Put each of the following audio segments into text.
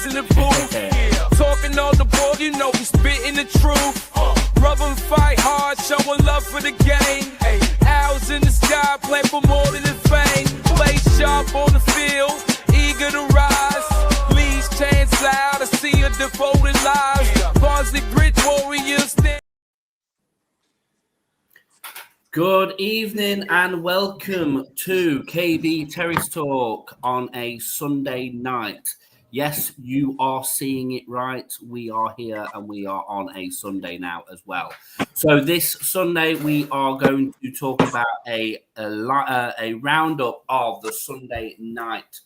boys in the booth. Talking all the ball, you know we spitting the truth. Rub and fight hard, showing love for the game. Owls in the sky, play for more than the fame. Play sharp on the field, eager to rise. Leads chants loud, I see a devoted lives. Barnsley Bridge Warriors. Good evening and welcome to KB Terrace Talk on a Sunday night. Yes, you are seeing it right. We are here and we are on a Sunday now as well. So this Sunday we are going to talk about a roundup of the Sunday night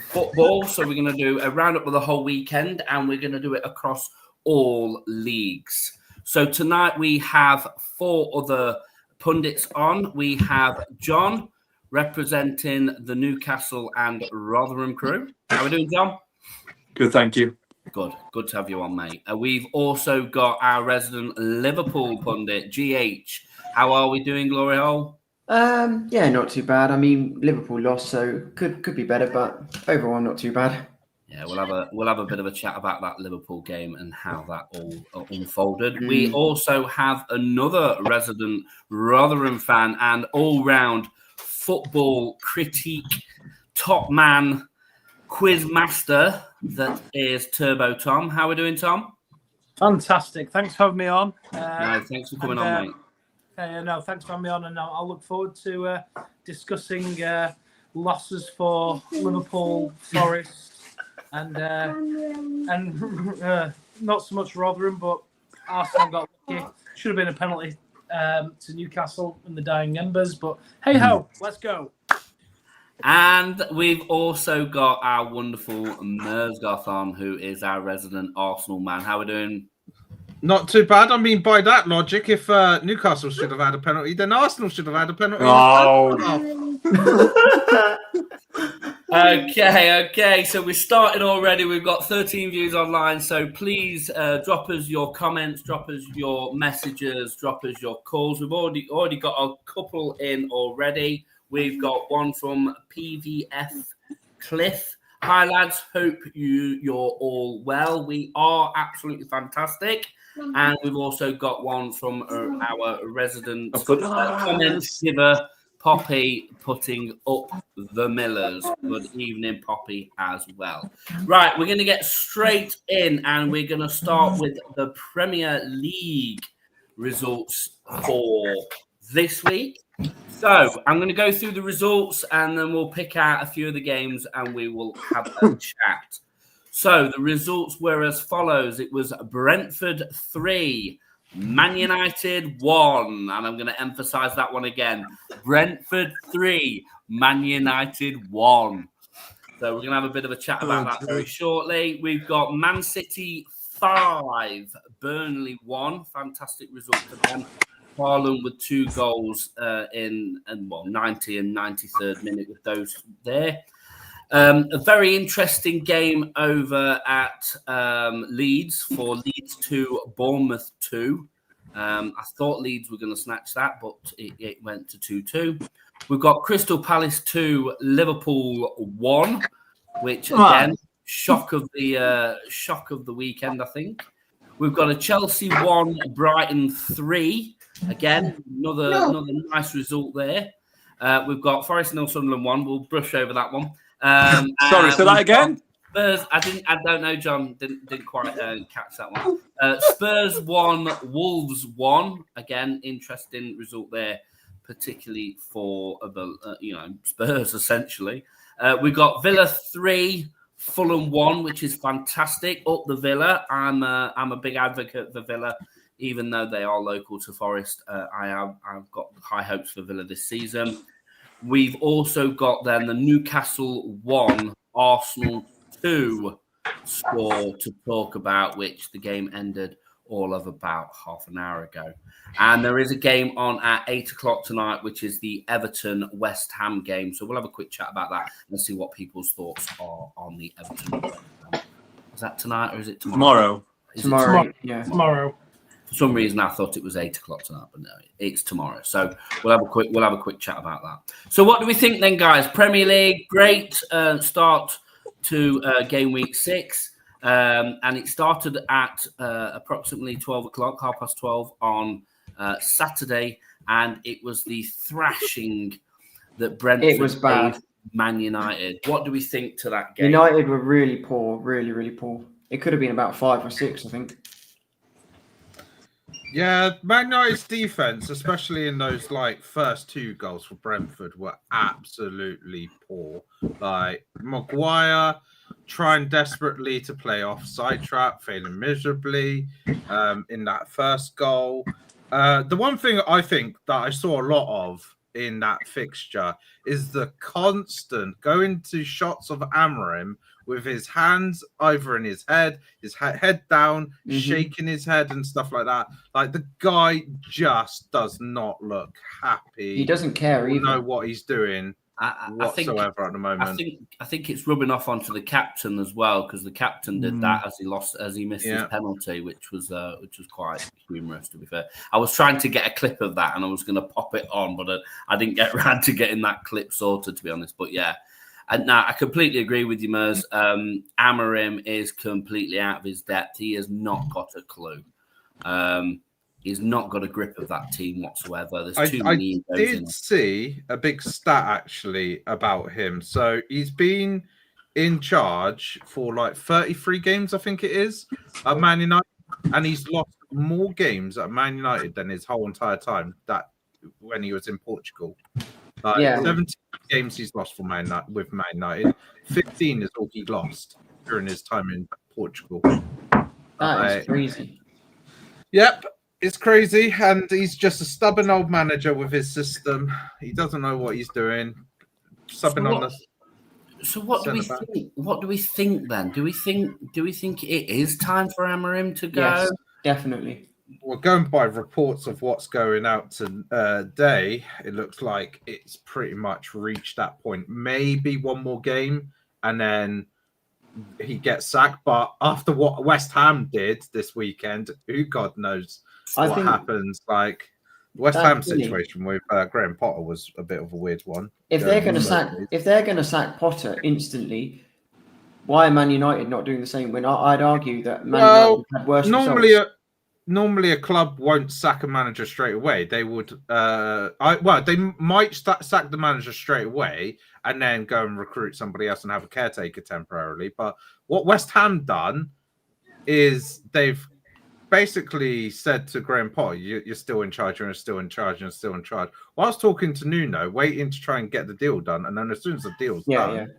football. So we're going to do a roundup of the whole weekend and we're going to do it across all leagues. So tonight we have four other pundits on. We have John representing the Newcastle and Rotherham crew. How are we doing, John? Good, thank you. Good to have you on, mate. We've also got our resident Liverpool pundit, GH. How are we doing, Glory Hole? Yeah, not too bad. I mean, Liverpool lost, so could be better, but overall not too bad. Yeah, we'll have a bit of a chat about that Liverpool game and how that all unfolded. We also have another resident Rotherham fan and all-round football critique top man quiz master that is Turbo Tom. How are we doing, Tom? Fantastic. Thanks for having me on. No, thanks for coming on, mate. No, thanks for having me on, and I'll look forward to discussing losses for Liverpool, Forest. And not so much Rotherham, but Arsenal got lucky. Should have been a penalty to Newcastle in the dying embers, but hey ho, let's go. And we've also got our wonderful Merzgoth on, who is our resident Arsenal man. How are we doing? Not too bad. I mean, by that logic, if Newcastle should have had a penalty, then Arsenal should have had a penalty. Okay. So we started already. We've got 13 views online. So please drop us your comments, drop us your messages, drop us your calls. We've already got a couple in already. We've got one from PVF Cliff. Hi lads, hope you're all well. We are absolutely fantastic. And we've also got one from our resident comment giver, Poppy, putting up the Millers. Good evening, Poppy, as well. Right, we're going to get straight in and we're going to start with the Premier League results for this week. So I'm going to go through the results and then we'll pick out a few of the games and we will have a chat. So the results were as follows. It was Brentford 3, Man United 1. And I'm going to emphasize that one again. Brentford 3, Man United 1. So we're going to have a bit of a chat about that very shortly. We've got Man City 5, Burnley 1. Fantastic result for them. Haaland with 2 goals in 90 and 93rd minute with those there. A very interesting game over at Leeds for Leeds 2, Bournemouth 2. I thought Leeds were going to snatch that, but it went to 2-2. We've got Crystal Palace 2, Liverpool 1, which again, shock of the weekend, I think. We've got a Chelsea 1, Brighton 3. Again, another nice result there. We've got Forest 0, Sunderland 1. We'll brush over that one. Sorry, say that again. Spurs. I don't know, John. Didn't quite catch that one. Spurs 1, Wolves 1. Again, interesting result there, particularly for Spurs essentially. We've got Villa 3, Fulham 1, which is fantastic. Up the Villa. I'm a big advocate for Villa. Even though they are local to Forest, I've got high hopes for Villa this season. We've also got then the Newcastle 1, Arsenal 2 score to talk about, which the game ended all of about half an hour ago. And there is a game on at 8 o'clock tonight, which is the Everton-West Ham game. So we'll have a quick chat about that and see what people's thoughts are on the Everton. Is that tonight or is it tomorrow? Tomorrow. Tomorrow. For some reason, I thought it was 8 o'clock tonight, but no, it's tomorrow. So we'll have a quick chat about that. So what do we think then, guys? Premier League, great start to game week 6. And it started at approximately 12 o'clock, 12:30 on Saturday, and it was the thrashing that Brentford gave Man United. What do we think to that game? United were really poor, really, really poor. It could have been about 5 or 6, I think. Yeah, Man United's defense, especially in those like first 2 goals for Brentford, were absolutely poor. Like Maguire trying desperately to play offside trap, failing miserably in that first goal. The one thing I think that I saw a lot of in that fixture is the constant going to shots of Amorim with his hands either in his head down, shaking his head and stuff like that. Like the guy just does not look happy. He doesn't care either. Know what he's doing whatsoever at the moment. I think it's rubbing off onto the captain as well, because the captain did that as he missed his penalty, which was quite humorous, to be fair. I was trying to get a clip of that and I was going to pop it on, but I didn't get around to getting that clip sorted, to be honest. But yeah. And now I completely agree with you, Mers. Amorim is completely out of his depth. He has not got a clue. He's not got a grip of that team whatsoever. There's too many. I did see a big stat actually about him. So he's been in charge for like 33 games, I think it is, at Man United, and he's lost more games at Man United than his whole entire time that when he was in Portugal. 17 games he's lost for with Man United. 15 is all he lost during his time in Portugal. That is crazy. Yep, it's crazy, and he's just a stubborn old manager with his system. He doesn't know what he's doing. Subbing on us. So what do we think? What do we think then? Do we think it is time for Amorim to go? Yes, definitely. Well, going by reports of what's going out today, it looks like it's pretty much reached that point. Maybe one more game, and then he gets sacked. But after what West Ham did this weekend, who God knows what happens. Like West Ham situation with Graham Potter was a bit of a weird one. If they're going to sack Potter instantly, why are Man United not doing the same? When I'd argue that Man United had worse results. Normally, a club won't sack a manager straight away. They would, they might sack the manager straight away and then go and recruit somebody else and have a caretaker temporarily. But what West Ham done is they've basically said to Graham Potter, "You're still in charge. You're still in charge. You're still in charge." Whilst talking to Nuno, waiting to try and get the deal done, and then as soon as the deal's done,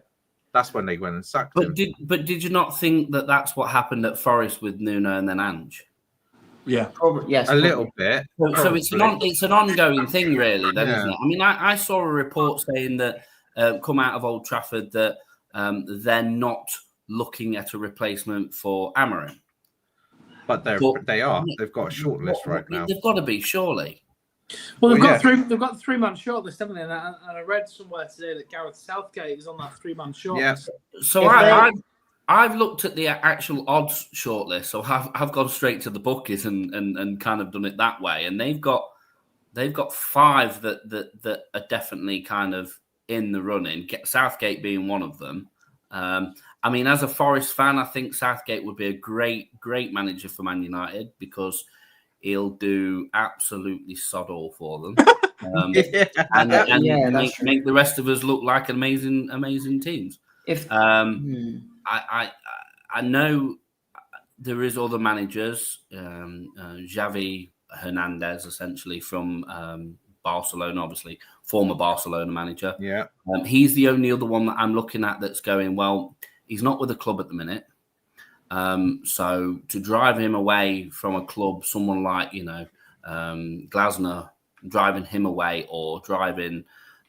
that's when they went and sacked him. Did you not think that that's what happened at Forest with Nuno and then Ange? Yeah, probably, yes, a little bit. So it's an ongoing thing, really, then, isn't it? I mean, I saw a report saying that come out of Old Trafford that they're not looking at a replacement for Amorim. But they are. They've got a short list right now. They've got to be, surely. Well, they've got 3-man shortlist, haven't they? And I read somewhere today that Gareth Southgate is on that 3-man shortlist. Yeah. So I've looked at the actual odds shortlist, so I've gone straight to the bookies and kind of done it that way. And they've got 5 that are definitely kind of in the running. Southgate being one of them. I mean, as a Forest fan, I think Southgate would be a great manager for Man United because he'll do absolutely sod all for them, and make the rest of us look like amazing teams. I know there is other managers, Xavi Hernandez, essentially from Barcelona, obviously former Barcelona manager. Yeah, he's the only other one that I'm looking at that's going well. He's not with the club at the minute, so to drive him away from a club, someone like Glasner driving him away, or driving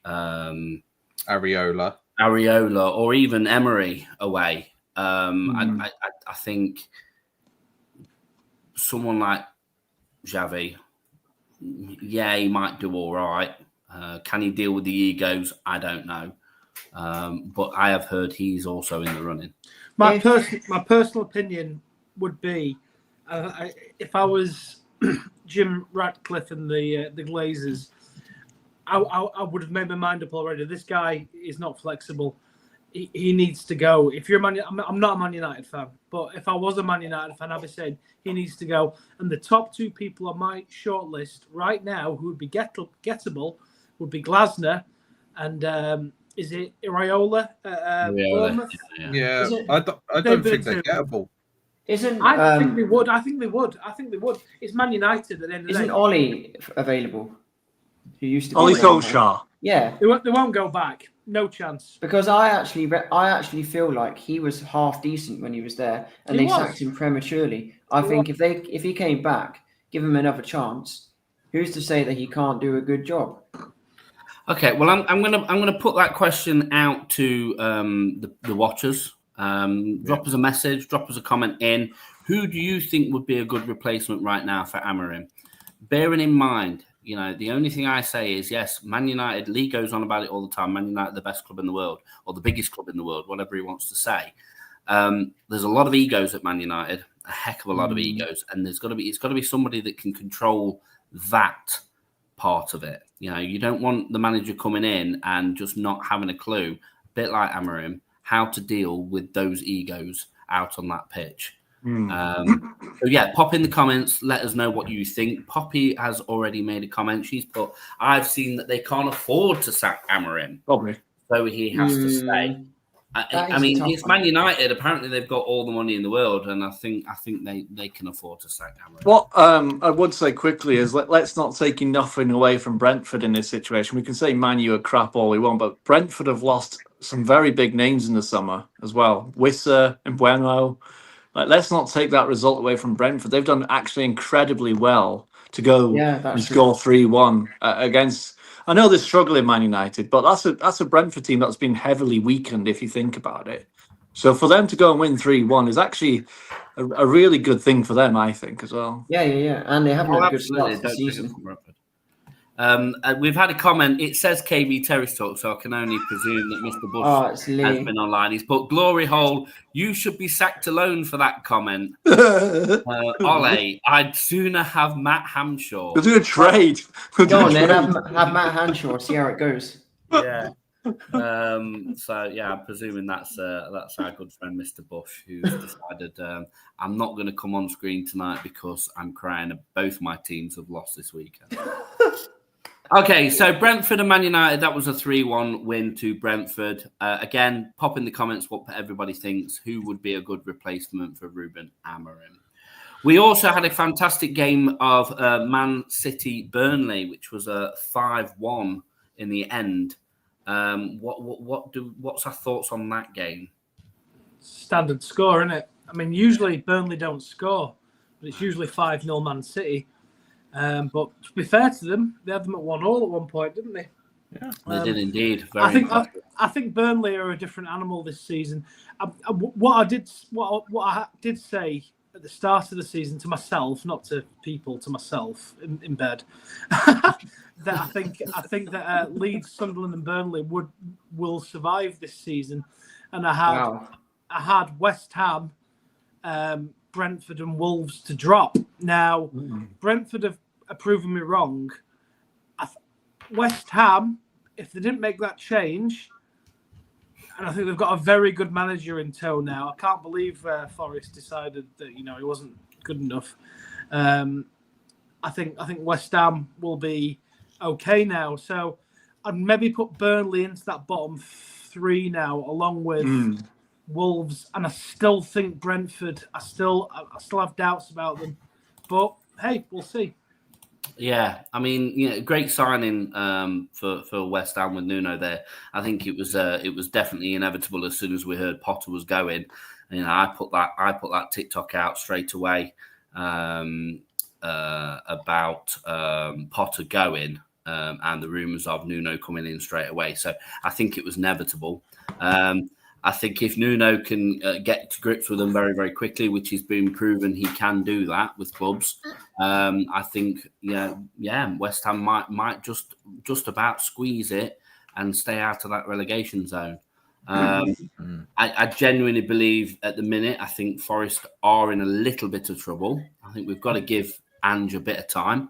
Areola, or even Emery away. I think someone like Xavi, he might do all right. Can he deal with the egos? I don't know. But I have heard he's also in the running. My personal opinion would be, if I was Jim Ratcliffe and the Glazers, I would have made my mind up already. This guy is not flexible. he needs to go. If you're I'm not a Man United fan, but if I was a Man United fan, I'd be saying he needs to go. And the top 2 people on my shortlist right now who would be gettable would be Glasner and is it Iraola at Bournemouth? Yeah, I don't think they're gettable. I think they would. I think they would. It's Man United at the end of the day. Isn't Ollie available? Who used to be Ollie Solskjaer. Yeah, They won't go back. No chance. because I actually feel like he was half decent when he was there, and they sacked him prematurely. I think if he came back, give him another chance. Who's to say that he can't do a good job? Okay, well, I'm gonna put that question out to the watchers. Drop us a message, drop us a comment in. Who do you think would be a good replacement right now for Amorim? Bearing in mind, the only thing I say is, yes, Man United, Lee goes on about it all the time. Man United, the best club in the world, or the biggest club in the world, whatever he wants to say. There's a lot of egos at Man United, a heck of a lot of egos, and it's got to be somebody that can control that part of it. You don't want the manager coming in and just not having a clue, a bit like Amorim, how to deal with those egos out on that pitch. So yeah, pop in the comments, let us know what you think. Poppy has already made a comment. She's put, I've seen that they can't afford to sack Amorim, Probably. so he has to stay. I mean, it's Man United. Apparently, they've got all the money in the world, and I think they can afford to sack Amorim. What I would say quickly is let's not take nothing away from Brentford in this situation. We can say Man U are crap all we want, but Brentford have lost some very big names in the summer as well. Wissa and Bueno. Let's not take that result away from Brentford. They've done actually incredibly well to go and score 3-1 against. I know they're struggling, Man United, but that's a Brentford team that's been heavily weakened if you think about it. So for them to go and win 3-1 is actually a really good thing for them, I think, as well. Yeah. And they haven't had a good start to the season. We've had a comment. It says KB Terrace Talk, so I can only presume that Mr. Bush has been online. He's put, glory hole, you should be sacked alone for that comment. Ole, I'd sooner have Matt Hamshaw. We'll do a trade. Go on then, have Matt Hamshaw, see how it goes. Yeah. So yeah, I'm presuming that's our good friend Mr. Bush, who's decided I'm not going to come on screen tonight because I'm crying. Both my teams have lost this weekend. Okay, so Brentford and Man United, that was a 3-1 win to Brentford. Again, pop in the comments what everybody thinks. Who would be a good replacement for Ruben Amorim? We also had a fantastic game of Man City Burnley, which was a 5-1 in the end. What's our thoughts on that game? Standard score, isn't it? I mean, usually Burnley don't score, but it's usually 5-0 Man City. But to be fair to them, they had them at 1-1 at one point, didn't they? Yeah, they did indeed. I think Burnley are a different animal this season. What I did say at the start of the season to myself, not to people, to myself in bed, that I think that Leeds, Sunderland, and Burnley will survive this season, and I had West Ham, Brentford and Wolves to drop. Now, Brentford have proven me wrong. West Ham, if they didn't make that change, and I think they've got a very good manager in tow now. I can't believe Forest decided that he wasn't good enough. I think West Ham will be okay now. So I'd maybe put Burnley into that bottom 3 now, along with Wolves, and I still think Brentford. I still have doubts about them, but hey, we'll see. Yeah, I mean, great signing for West Ham with Nuno there. I think it was definitely inevitable as soon as we heard Potter was going. I put that TikTok out straight away about Potter going and the rumours of Nuno coming in straight away. So I think it was inevitable. I think if Nuno can get to grips with them very, very quickly, which he's been proven he can do that with clubs, I think, West Ham might just about squeeze it and stay out of that relegation zone. I genuinely believe at the minute, I think Forest are in a little bit of trouble. I think we've got to give Ange a bit of time.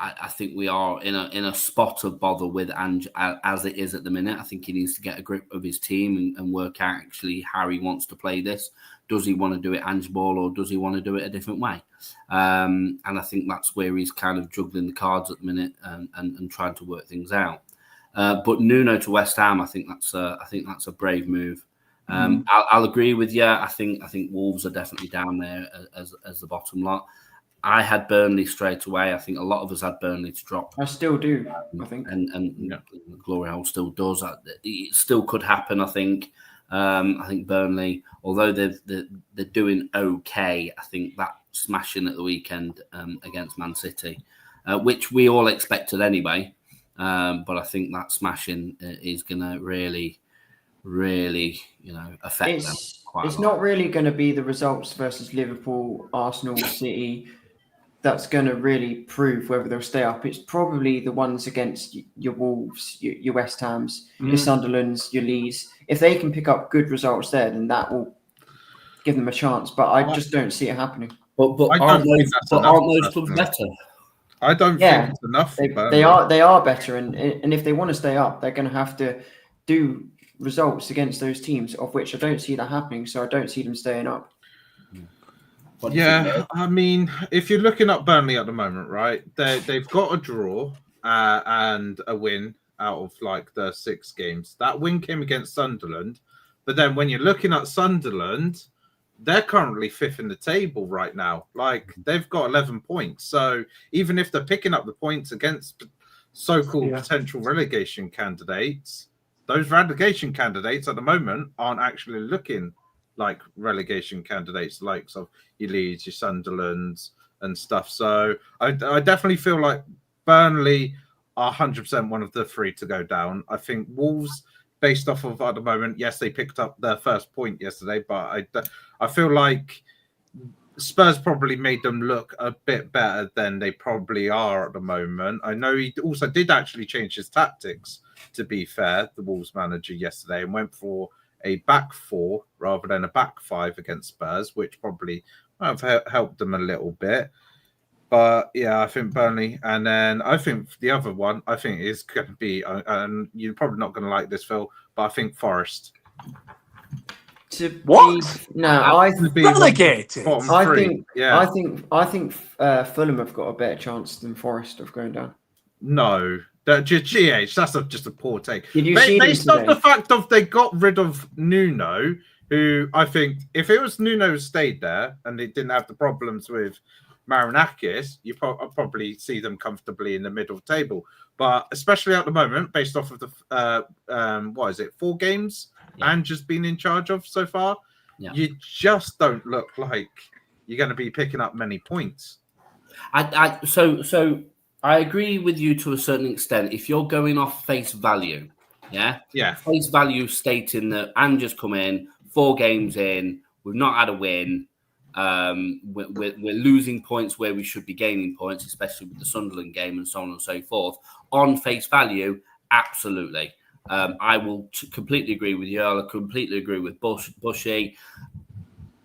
I think we are in a spot of bother with Ange as it is at the minute. I think he needs to get a grip of his team and work out actually how he wants to play this. Does he want to do it Ange ball, or does he want to do it a different way? And I think that's where he's kind of juggling the cards at the minute and trying to work things out. But Nuno to West Ham, I think that's a brave move. I'll agree with you. I think Wolves are definitely down there as the bottom lot. I had Burnley straight away. I think a lot of us had Burnley to drop. I still do, I think. And Glory Hole still does. It still could happen, I think. I think Burnley, although they're doing okay, I think that smashing at the weekend against Man City, which we all expected anyway. But I think that smashing is going to really, affect them quite a lot. It's not really going to be the results versus Liverpool, Arsenal, City that's going to really prove whether they'll stay up. It's probably the ones against your Wolves, your West Hams, your Sunderlands, your Leeds. If they can pick up good results there, then that will give them a chance. But I just don't see it happening. But aren't those clubs better? I don't think it's enough. They are better, and if they want to stay up, they're going to have to do results against those teams, of which I don't see that happening. So I don't see them staying up. Yeah, I mean, if you're looking at Burnley at the moment, right, they've got a draw and a win out of like the 6 games. That win came against Sunderland, but then when you're looking at Sunderland, they're currently 5th in the table right now. Like, they've got 11 points. So even if they're picking up the points against so-called potential relegation candidates, those relegation candidates at the moment aren't actually looking like relegation candidates, like of your Leeds, your Sunderlands and stuff. So I definitely feel like Burnley are 100% one of the 3 to go down. I think Wolves, based off of at the moment, yes, they picked up their first point yesterday, but I feel like Spurs probably made them look a bit better than they probably are at the moment. I know he also did actually change his tactics, to be fair, the Wolves manager yesterday, and went for a back 4 rather than a back 5 against Spurs, which probably might have helped them a little bit. But yeah, I think Burnley, and then I think the other one I think is going to be, and you're probably not going to like this, Phil, but I think Forest. Relegated. I think Fulham have got a better chance than Forest of going down. No. That's just a poor take. Did you see based on the fact of they got rid of Nuno, who I think if it was Nuno who stayed there and they didn't have the problems with Marinakis, you probably see them comfortably in the middle table. But especially at the moment, based off of the 4 games and just been in charge of so far, you just don't look like you're going to be picking up many points. So I agree with you to a certain extent. If you're going off face value, face value stating that Ange's come in 4 games in, we've not had a win. We're losing points where we should be gaining points, especially with the Sunderland game and so on and so forth. On face value, absolutely. I will completely agree with you. I completely agree with Bushy.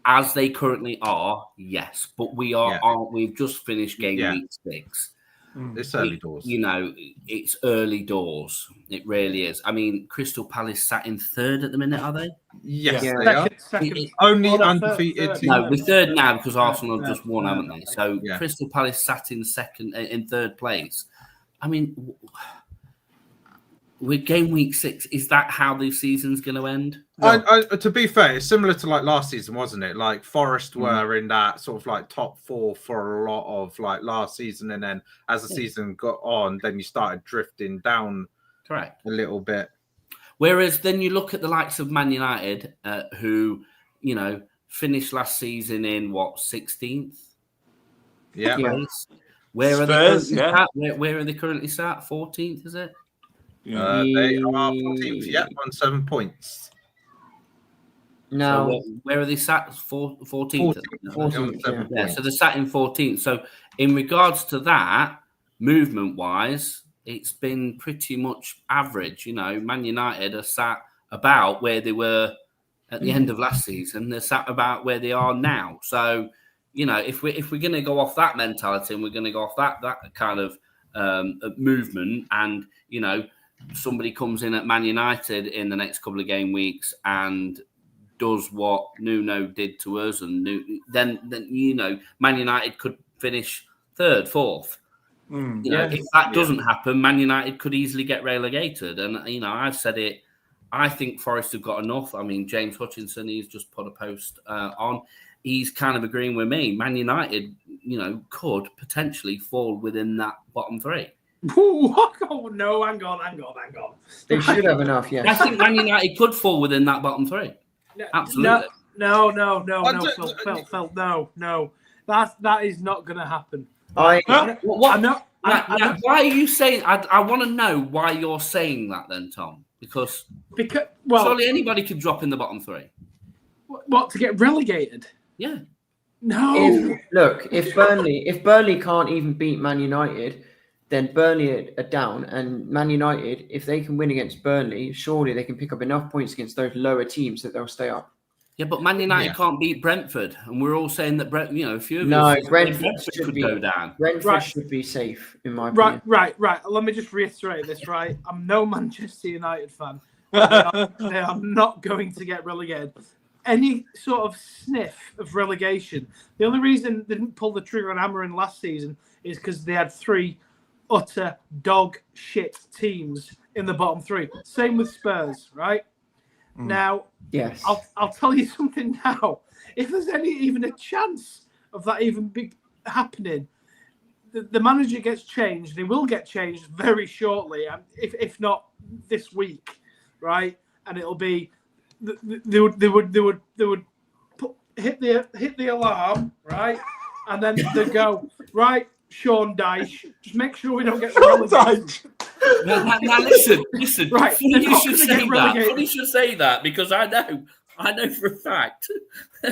As they currently are, yes, but we've just finished game week 6. It's early doors. It's early doors. It really is. I mean, Crystal Palace sat in 3rd at the minute, are they? Yes, they are. Only undefeated. No, we're 3rd now because Arsenal have just won, haven't they? So Crystal Palace sat in 3rd place. I mean, with game week 6, is that how the season's going to end? No. To be fair, it's similar to like last season, wasn't it? Like Forest were in that sort of like top 4 for a lot of like last season, and then as the season got on, then you started drifting down. Correct. A little bit. Whereas then you look at the likes of Man United, who finished last season in 16th. Yeah. Where are they? Where are they currently sat? 14th, is it? They are 14th, on 7 points. No. So where are they sat? 14th. 14th, yeah. So they're sat in 14th. So in regards to that, movement-wise, it's been pretty much average. Man United are sat about where they were at the end of last season. They're sat about where they are now. So, if we're going to go off that mentality and we're going to go off that kind of movement, and somebody comes in at Man United in the next couple of game weeks and does what Nuno did to us, and then Man United could finish third, fourth. If that doesn't happen, Man United could easily get relegated. And I've said it. I think Forest have got enough. I mean, James Hutchinson, he's just put a post on. He's kind of agreeing with me. Man United, could potentially fall within that bottom three. Oh, no, hang on. They should have enough, yeah. I think Man United could fall within that bottom three. Absolutely. No, Phil, no. That is not going to happen. Why are you saying? I want to know why you're saying that then, Tom. Because surely anybody could drop in the bottom three. What, to get relegated? Yeah. No. If Burnley can't even beat Man United, then Burnley are down, and Man United, if they can win against Burnley, surely they can pick up enough points against those lower teams that they'll stay up. Yeah, but Man United can't beat Brentford, and we're all saying that a few of Brentford could go down. Brentford should be safe, in my opinion. Right. Let me just reiterate this. Right, I'm no Manchester United fan. They are not going to get relegated. Any sort of sniff of relegation. The only reason they didn't pull the trigger on Amarin last season is because they had 3 utter dog shit teams in the bottom 3. Same with Spurs, right? Now, yes, I'll tell you something now. If there's even a chance of that even happening, the manager gets changed. They will get changed very shortly, and if not this week, right? And it'll be they would hit the alarm, right? And then they go, right, Sean Dyche, just make sure we don't get relegated. Now listen. Right, Funny you should say that because I know for a fact.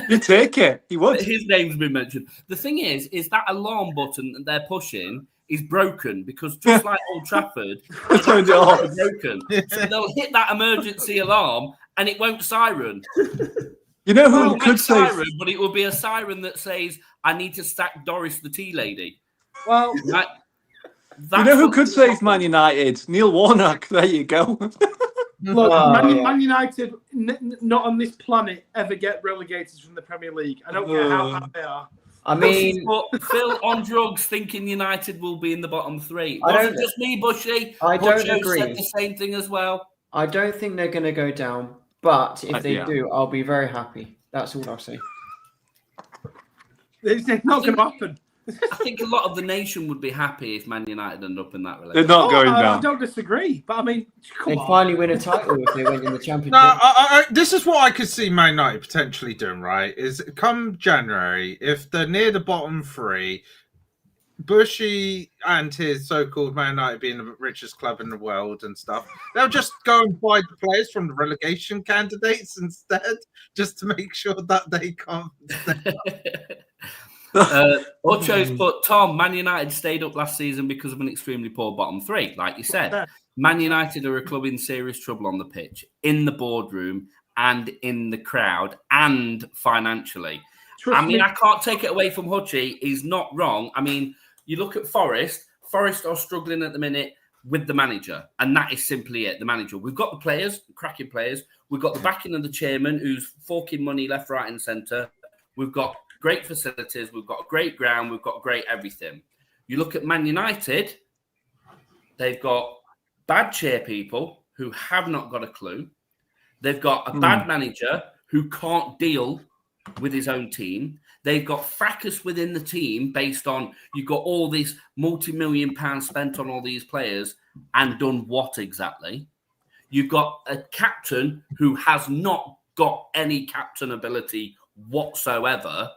You take it. He would. His name's been mentioned. The thing is that alarm button that they're pushing is broken because just like Old Trafford, it's turned it off. broken. So they'll hit that emergency alarm and it won't siren. You know who could say? Siren, but it will be a siren that says, "I need to sack Doris the tea lady." Well, you know who could save Man United? Neil Warnock. There you go. Look, Man United, not on this planet, ever get relegated from the Premier League. I don't care how bad they are. I mean, but Phil on drugs thinking United will be in the bottom 3. Wasn't just me, Bushy. I don't agree. Said the same thing as well. I don't think they're going to go down, but if they do, I'll be very happy. That's all I'll say. It's not going to happen. I think a lot of the nation would be happy if Man United end up in that relationship. They're not going down. I don't disagree, but I mean, they'd finally win a title if they went in the Championship. No, this is what I could see Man United potentially doing, right? Is come January, if they're near the bottom 3, Bushy and his so-called Man United being the richest club in the world and stuff, they'll just go and buy the players from the relegation candidates instead, just to make sure that they can't stay up. Ocho's put, Tom, Man United stayed up last season because of an extremely poor bottom 3. Like you said, Man United are a club in serious trouble on the pitch, in the boardroom and in the crowd and financially. I can't take it away from Hutchie. He's not wrong. I mean, you look at Forest. Forest are struggling at the minute with the manager, and that is simply it, the manager. We've got the players, cracking players. We've got the backing of the chairman who's forking money left, right and centre. We've got great facilities, we've got a great ground, we've got great everything. You look at Man United, they've got bad chair people who have not got a clue. They've got a bad manager who can't deal with his own team. They've got fracas within the team based on you've got all this multi-million pounds spent on all these players and done what exactly? You've got a captain who has not got any captain ability whatsoever.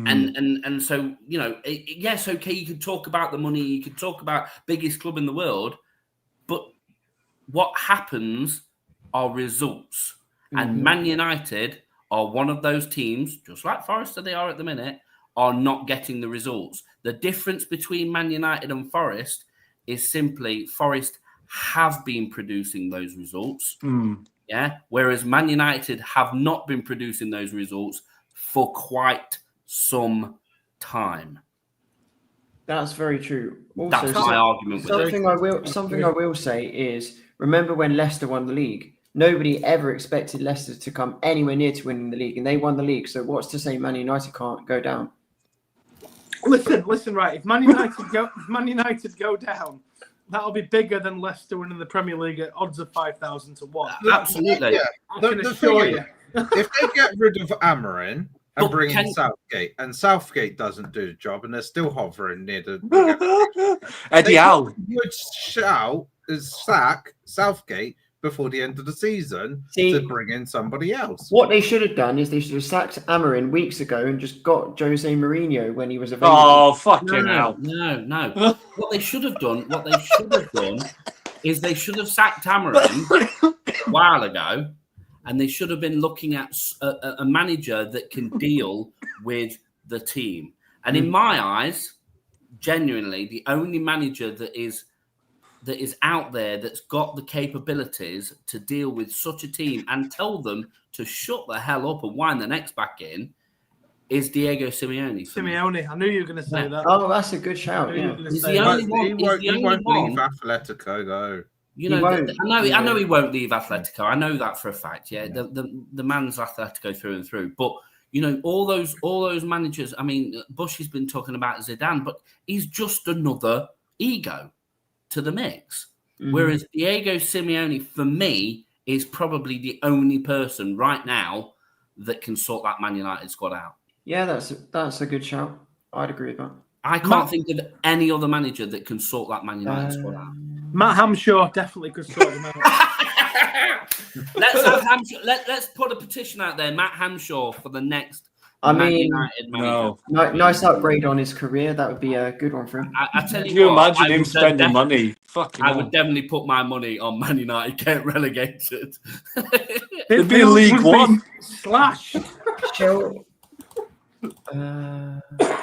And so, yes, okay, you can talk about the money, you can talk about biggest club in the world, but what happens are results. And Man United are one of those teams, just like Forest they are at the minute, are not getting the results. The difference between Man United and Forest is simply Forest have been producing those results. Whereas Man United have not been producing those results for quite some time. That's very true. That's my argument with it. Something I will say is, remember when Leicester won the league? Nobody ever expected Leicester to come anywhere near to winning the league, and they won the league. So what's to say Man United can't go down? Listen, right. If Man United go down, that'll be bigger than Leicester winning the Premier League at odds of 5,000 to 1. Absolutely. Yeah. I can assure you. If they get rid of Amarin and bring in Southgate, and Southgate doesn't do the job, and they're still hovering near the Eddie Howe would sack Southgate before the end of the season to bring in somebody else. What they should have done is they should have sacked Amarin weeks ago and just got Jose Mourinho when he was available. Oh, fucking hell. No. What they should have done is they should have sacked Amarin a while ago, and they should have been looking at a manager that can deal with the team. And in my eyes, genuinely, the only manager that is out there that's got the capabilities to deal with such a team and tell them to shut the hell up and wind the necks back in is Diego Simeone. I knew you were going to say that. Oh, that's a good shout. Yeah. He's the only one. He won't leave Atletico, though. You know, I know he won't leave Atletico. I know that for a fact. Yeah, the man's Atletico through and through. But you know, all those managers. I mean, Bush has been talking about Zidane, but he's just another ego to the mix. Mm-hmm. Whereas Diego Simeone, for me, is probably the only person right now that can sort that Man United squad out. Yeah, that's a good shout. I'd agree with that. I can't think of any other manager that can sort that Man United squad out. Matt Hamshaw definitely could sort them out. Let's have Hamshaw. Let's put a petition out there. Matt Hamshaw for the next Man United manager. Nice upgrade on his career. That would be a good one for him. I tell you what, imagine him spending money? I would definitely put my money on Man United get relegated. It'd be League One. Slash.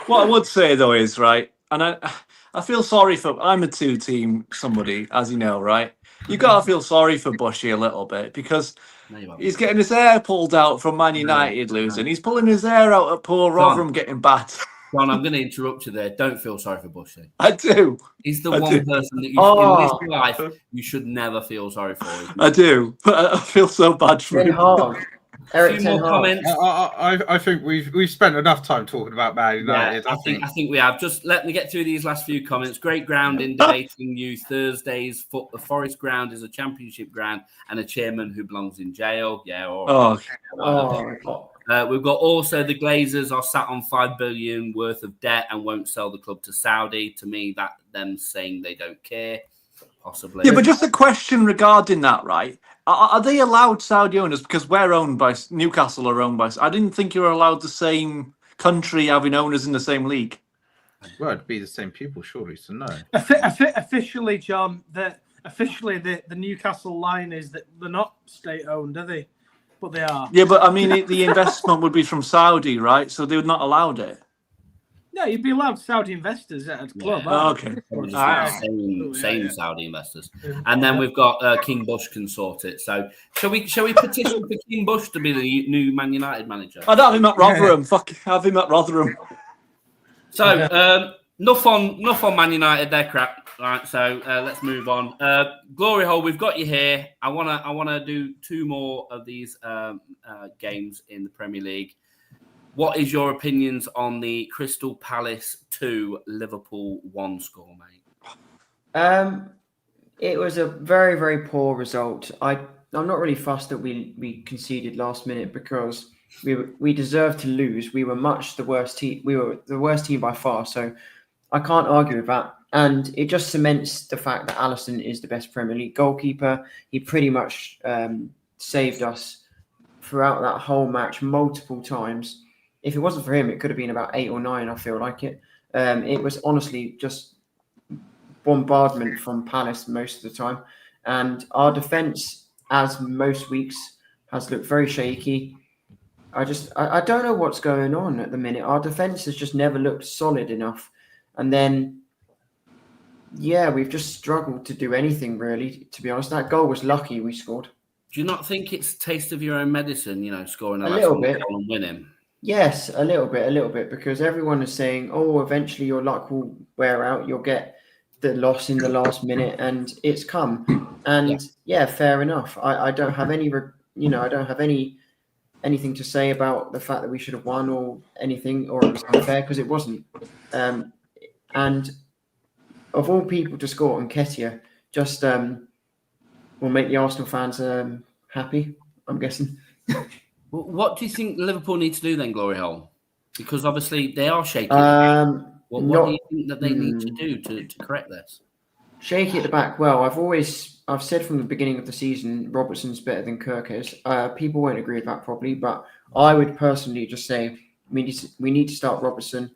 What I would say though is right, and I feel sorry for. I'm a two-team somebody, as you know, right? You got to feel sorry for Bushy a little bit because he's getting his hair pulled out from Man United losing. He's pulling his hair out at poor Rotherham getting battered. John, I'm going to interrupt you there. Don't feel sorry for Bushy. I do. He's the one person that in this life you should never feel sorry for. I do, but I feel so bad for him. A few more comments. I think we've spent enough time talking about Man United. Yeah, I think we have. Just let me get through these last few comments. Great grounding, debating you Thursdays. The Forest ground is a championship ground, and a chairman who belongs in jail. Yeah. We've got also the Glazers are sat on $5 billion worth of debt and won't sell the club to Saudi. To me, that them saying they don't care. Possibly. Yeah, but just a question regarding that, right? Are they allowed Saudi owners? Because we're owned by Newcastle are owned by. I didn't think you were allowed the same country having owners in the same league. Well, it'd be the same people, surely. So no. Officially, John, the Newcastle line is that they're not state owned, are they? But they are. Yeah, but I mean, the investment would be from Saudi, right? So they would not allowed it. No, you'd be allowed Saudi investors at a club. Yeah. Oh, okay. Same Saudi investors. And then we've got King Bush can sort it. So shall we petition for King Bush to be the new Man United manager? I'd have him at Rotherham. Fuck, have him at Rotherham. So enough on Man United. They're crap. All right. So let's move on. Glory hole. We've got you here. I wanna do two more of these games in the Premier League. What is your opinions on the Crystal Palace 2, Liverpool 1 score, mate? It was a very, very poor result. I'm not really fussed that we conceded last minute because we deserved to lose. We were much the worst team. We were the worst team by far. So I can't argue with that. And it just cements the fact that Alisson is the best Premier League goalkeeper. He pretty much saved us throughout that whole match multiple times. If it wasn't for him, it could have been about 8 or 9, I feel like it. It was honestly just bombardment from Palace most of the time. And our defence, as most weeks, has looked very shaky. I don't know what's going on at the minute. Our defence has just never looked solid enough. And then, yeah, we've just struggled to do anything, really, to be honest. That goal was lucky we scored. Do you not think it's taste of your own medicine, scoring a little bit and winning? Yes, a little bit, because everyone is saying, "Oh, eventually your luck will wear out. You'll get the loss in the last minute," and it's come. And yeah, fair enough. I don't have any, I don't have anything to say about the fact that we should have won or anything, or it was unfair, because it wasn't. And of all people to score on Nketiah, just will make the Arsenal fans happy, I'm guessing. What do you think Liverpool need to do then, Glory Hole? Because obviously they are shaky. What do you think that they need to do to correct this? Shaky at the back. Well, I've said from the beginning of the season, Robertson's better than Kirkes. People won't agree with that probably, but I would personally just say we need to start Robertson.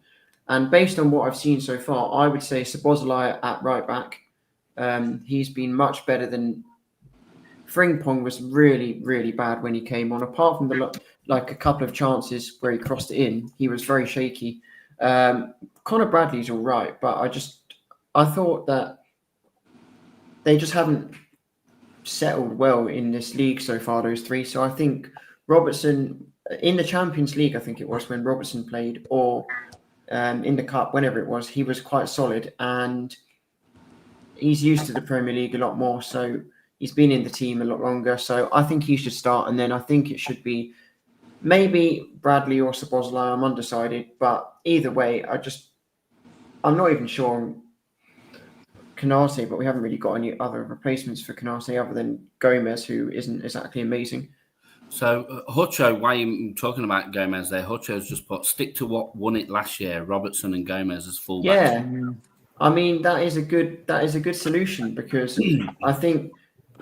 And based on what I've seen so far, I would say Szoboszlai at right back. He's been much better than Frimpong. Was really, really bad when he came on. Apart from a couple of chances where he crossed it in, he was very shaky. Conor Bradley's all right, but I thought that they just haven't settled well in this league so far, those three. So I think Robertson, in the Champions League, I think it was when Robertson played, or in the Cup, whenever it was, he was quite solid, and he's used to the Premier League a lot more. So he's been in the team a lot longer. So I think he should start, and then I think it should be maybe Bradley or Szoboszlai. I'm undecided, but either way, I'm not even sure on Canate, but we haven't really got any other replacements for Canate other than Gomez, who isn't exactly amazing. So, Hutcho, why are you talking about Gomez there? Hutcho's just put, stick to what won it last year, Robertson and Gomez as fullbacks. Yeah, I mean, that is a good solution, because I think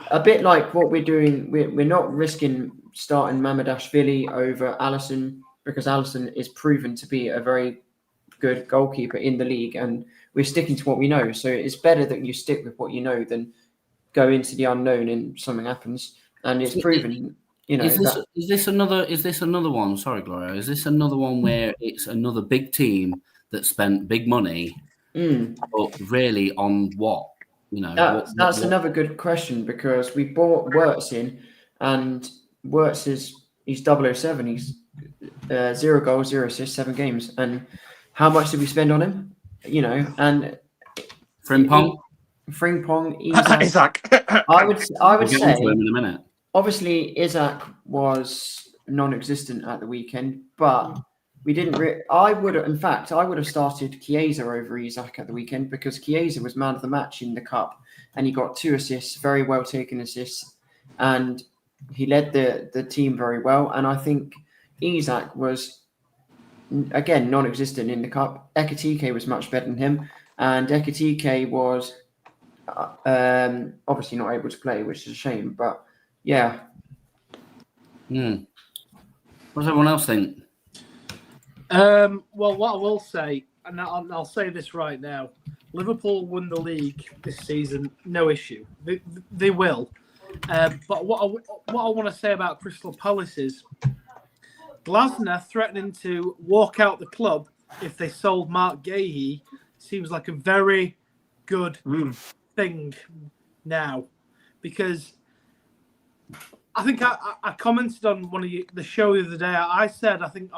a bit like what we're doing, we're not risking starting Mamadashvili over Alisson, because Alisson is proven to be a very good goalkeeper in the league, and we're sticking to what we know. So it's better that you stick with what you know than go into the unknown and something happens. And it's proven, Is this another one? Sorry, Gloria. Is this another one where it's another big team that spent big money, but really on what? That's another good question, because we bought Wirtz in, and Wirtz he's 007. He's 0 goals, 0 assists, 7 games. And how much did we spend on him? And Frimpong, Isaac. I would say in a minute. Obviously Isaac was non-existent at the weekend, but we didn't. I would have started Chiesa over Isaac at the weekend, because Chiesa was man of the match in the Cup, and he got 2 assists, very well taken assists, and he led the team very well. And I think Isaac was, again, non-existent in the Cup. Ekitike was much better than him, and Ekitike was obviously not able to play, which is a shame. But yeah. What does everyone else think? Well, what I will say, and I'll say this right now, Liverpool won the league this season, no issue. They will. But what I want to say about Crystal Palace is Glasner threatening to walk out the club if they sold Mark Gahey seems like a very good thing now, because I think I commented on one of the show the other day. I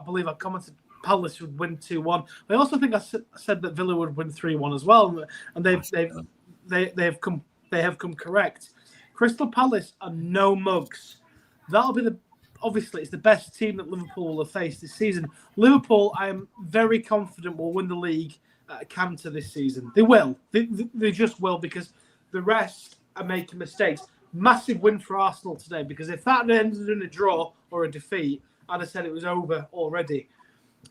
believe I commented Palace would win 2-1. I also think I said that Villa would win 3-1 as well, and they have come correct. Crystal Palace are no mugs. That'll be obviously it's the best team that Liverpool will have faced this season. Liverpool, I am very confident, will win the league at Cantor this season. They will. They just will, because the rest are making mistakes. Massive win for Arsenal today, because if that had ended in a draw or a defeat, I'd have said it was over already.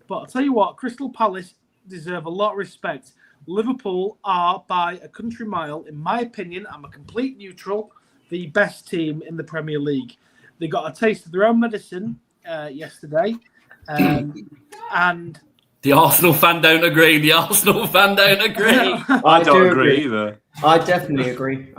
But I'll tell you what, Crystal Palace deserve a lot of respect. Liverpool are, by a country mile, in my opinion, I'm a complete neutral, the best team in the Premier League. They got a taste of their own medicine yesterday. And the Arsenal fan don't agree. I don't agree either. I definitely agree.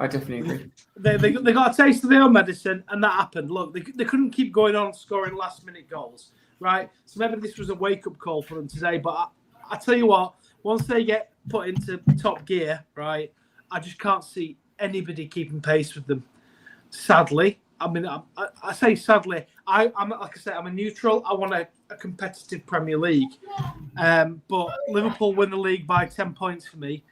They got a taste of their own medicine, and that happened. Look, they couldn't keep going on scoring last-minute goals, right? So maybe this was a wake-up call for them today. But I tell you what, once they get put into top gear, right, I just can't see anybody keeping pace with them. Sadly, I mean, I say sadly, I'm like I say, I'm a neutral. I want a competitive Premier League, but Liverpool win the league by 10 points for me.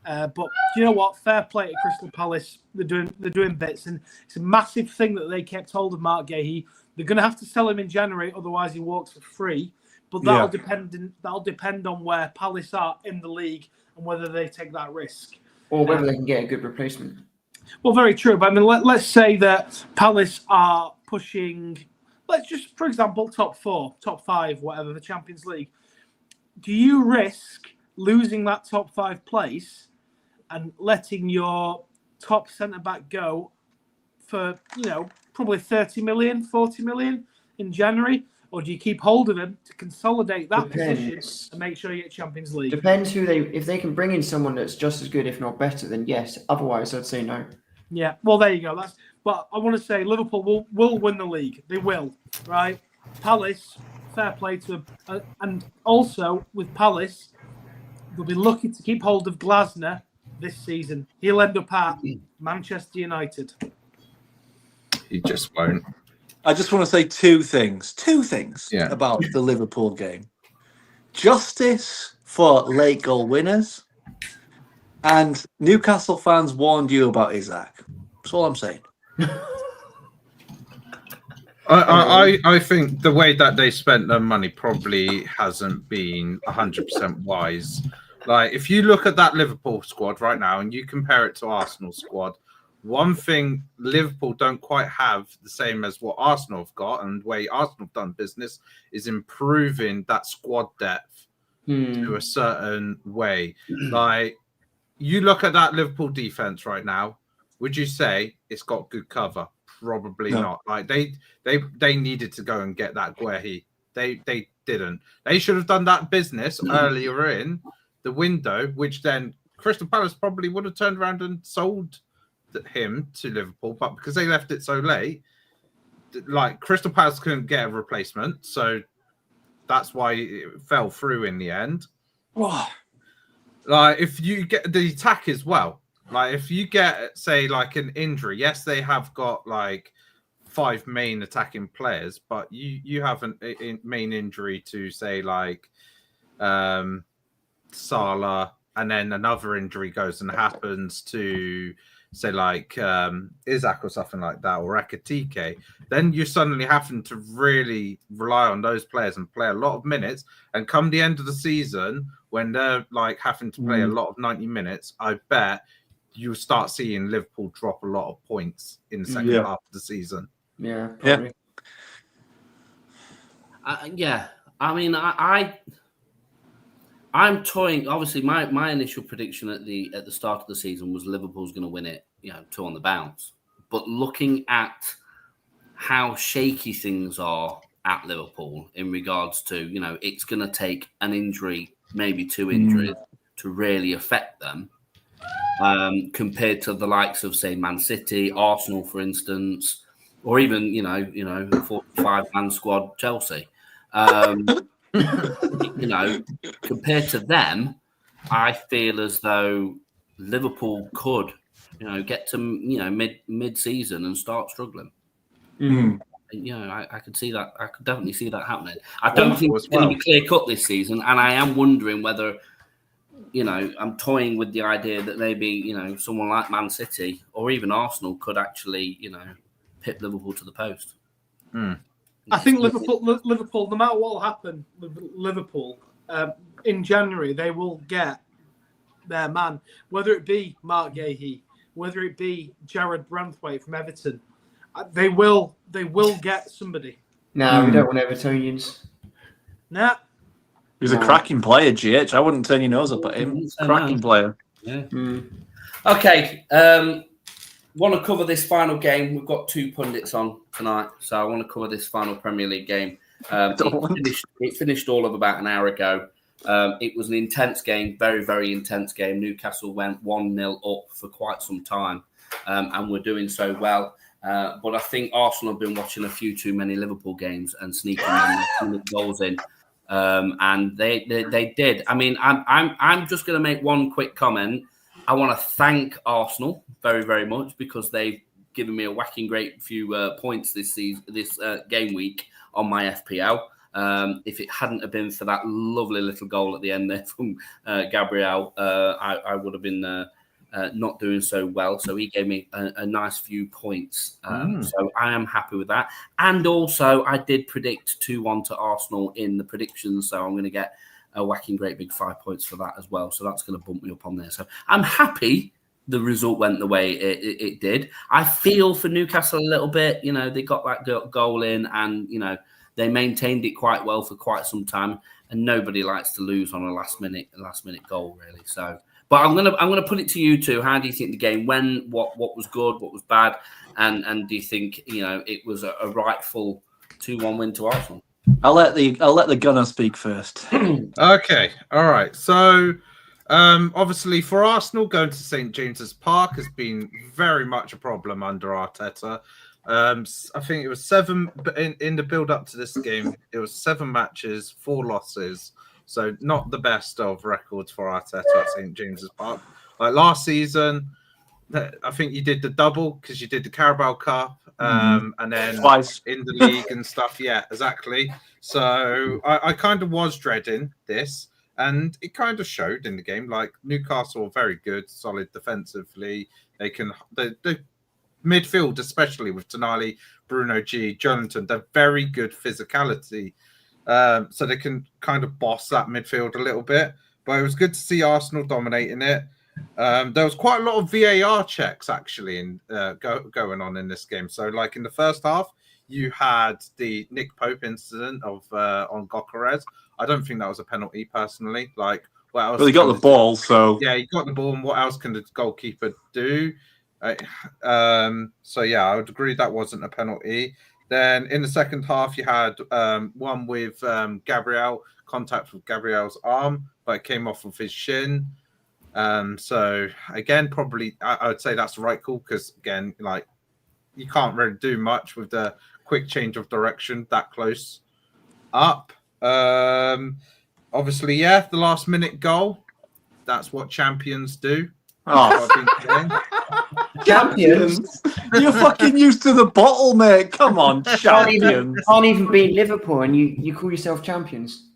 But do you know what? Fair play to Crystal Palace. They're doing bits, and it's a massive thing that they kept hold of Mark Gahey. They're going to have to sell him in January, otherwise he walks for free. But that'll depend on where Palace are in the league and whether they take that risk, or whether they can get a good replacement. Well, very true. But I mean, let's say that Palace are pushing, let's just, for example, top 4, top 5, whatever, the Champions League. Do you risk losing that top 5 place and letting your top centre-back go for, probably 30 million, 40 million in January? Or do you keep hold of him to consolidate that position and make sure you get Champions League? Depends if they can bring in someone that's just as good, if not better, then yes. Otherwise, I'd say no. Yeah, well, there you go. But I want to say Liverpool will win the league. They will, right? Palace, fair play to them. And also, with Palace, they'll be lucky to keep hold of Glasner this season. He'll end up at Manchester United. He just won't. I just want to say two things about the Liverpool game. Justice for late goal winners, and Newcastle fans warned you about Isaac. That's all I'm saying. I think the way that they spent their money probably hasn't been 100% wise. Like, if you look at that Liverpool squad right now and you compare it to Arsenal squad, one thing Liverpool don't quite have the same as what Arsenal have got, and the way Arsenal have done business is improving that squad depth to a certain way. Like, you look at that Liverpool defense right now, would you say it's got good cover? Probably not. Like, they needed to go and get that Guehi. They didn't. They should have done that business earlier in the window, which then Crystal Palace probably would have turned around and sold him to Liverpool, but because they left it so late, like, Crystal Palace couldn't get a replacement, so that's why it fell through in the end. Like, if you get the attack as well, like, if you get, say, like, an injury, yes, they have got like 5 main attacking players, but you have a main injury to, say, like Salah, and then another injury goes and happens to, say, like Isaac or something like that, or Ekatike, then you're suddenly having to really rely on those players and play a lot of minutes. And come the end of the season, when they're like having to play a lot of 90 minutes, I bet you'll start seeing Liverpool drop a lot of points in the second half of the season. Yeah, probably. I mean, I'm toying. Obviously, my initial prediction at the start of the season was Liverpool's going to win it, 2 on the bounce. But looking at how shaky things are at Liverpool in regards to, it's going to take an injury, maybe 2 injuries, to really affect them, compared to the likes of, say, Man City, Arsenal, for instance, or even 45-man squad Chelsea. Compared to them, I feel as though Liverpool could, get to mid-season and start struggling. I could see that. I could definitely see that happening. I don't think it's going to be clear cut this season, and I am wondering whether, I'm toying with the idea that maybe someone like Man City or even Arsenal could actually pip Liverpool to the post. I think Liverpool, no matter what will happen with Liverpool, in January, they will get their man, whether it be Mark Gahey, whether it be Jared Branthwaite from Everton. They will get somebody. No, we don't want Evertonians. Nah. He's a cracking player, GH. I wouldn't turn your nose up at him. Cracking player. Yeah. Okay. Want to cover this final game. We've got 2 pundits on tonight, so I want to cover this final Premier League game. It finished all of about an hour ago. It was an intense game, very, very intense game. Newcastle went 1-0 up for quite some time, and we're doing so well. But I think Arsenal have been watching a few too many Liverpool games and sneaking goals in, and they did. I mean, I'm just going to make one quick comment. I want to thank Arsenal very, very much because they've given me a whacking great few points this game week on my FPL. If it hadn't have been for that lovely little goal at the end there from Gabriel, I would have been not doing so well. So he gave me a nice few points. So I am happy with that. And also, I did predict 2-1 to Arsenal in the predictions. So I'm going to get a whacking great big 5 points for that as well. So that's going to bump me up on there. So I'm happy the result went the way it did. I feel for Newcastle a little bit. You know, they got that goal in and, you know, they maintained it quite well for quite some time. And nobody likes to lose on a last minute goal, really. So, but I'm gonna put it to you two. How do you think the game went? What was good? What was bad? And do you think, you know, it was a rightful 2-1 win to Arsenal? I'll let the gunner speak first. Okay, all right. So, obviously, for Arsenal, going to St James's Park has been very much a problem under Arteta. I think it was 7 in the build up to this game. It was 7 matches, 4 losses. So not the best of records for Arteta at St James's Park. Like last season, I think you did the double because you did the Carabao Cup and then twice in the league and stuff. Yeah, exactly. So I kind of was dreading this, and it kind of showed in the game. Like Newcastle are very good, solid defensively. They midfield, especially with Tonali, Bruno G, Jonathan, they're very good physicality. So they can kind of boss that midfield a little bit. But it was good to see Arsenal dominating it. There was quite a lot of VAR checks actually going on in this game. So like in the first half, you had the Nick Pope incident on Gyökeres. I don't think that was a penalty personally. Like, what else? Well, he got the ball, so yeah, he got the ball. And what else can the goalkeeper do? So yeah, I would agree that wasn't a penalty. Then in the second half, you had one with Gabriel, contact with Gabriel's arm, but it came off of his shin. So again, probably I would say that's the right call because again, like you can't really do much with the quick change of direction that close up. Obviously, yeah, the last minute goal. That's what champions do. Oh. Champions? You're fucking used to the bottle, mate. Come on, champions. Can't even beat Liverpool and you call yourself champions.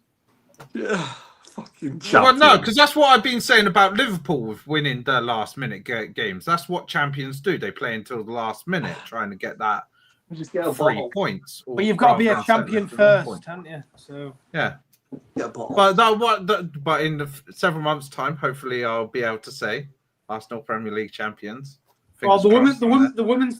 Yeah, fucking champions. Well, no, because that's what I've been saying about Liverpool with winning the last minute games. That's what champions do. They play until the last minute, trying to get that just get 3 points. But you've got to be a champion first, haven't you? So yeah. But But in several months' time, hopefully, I'll be able to say Arsenal Premier League champions. well, the women's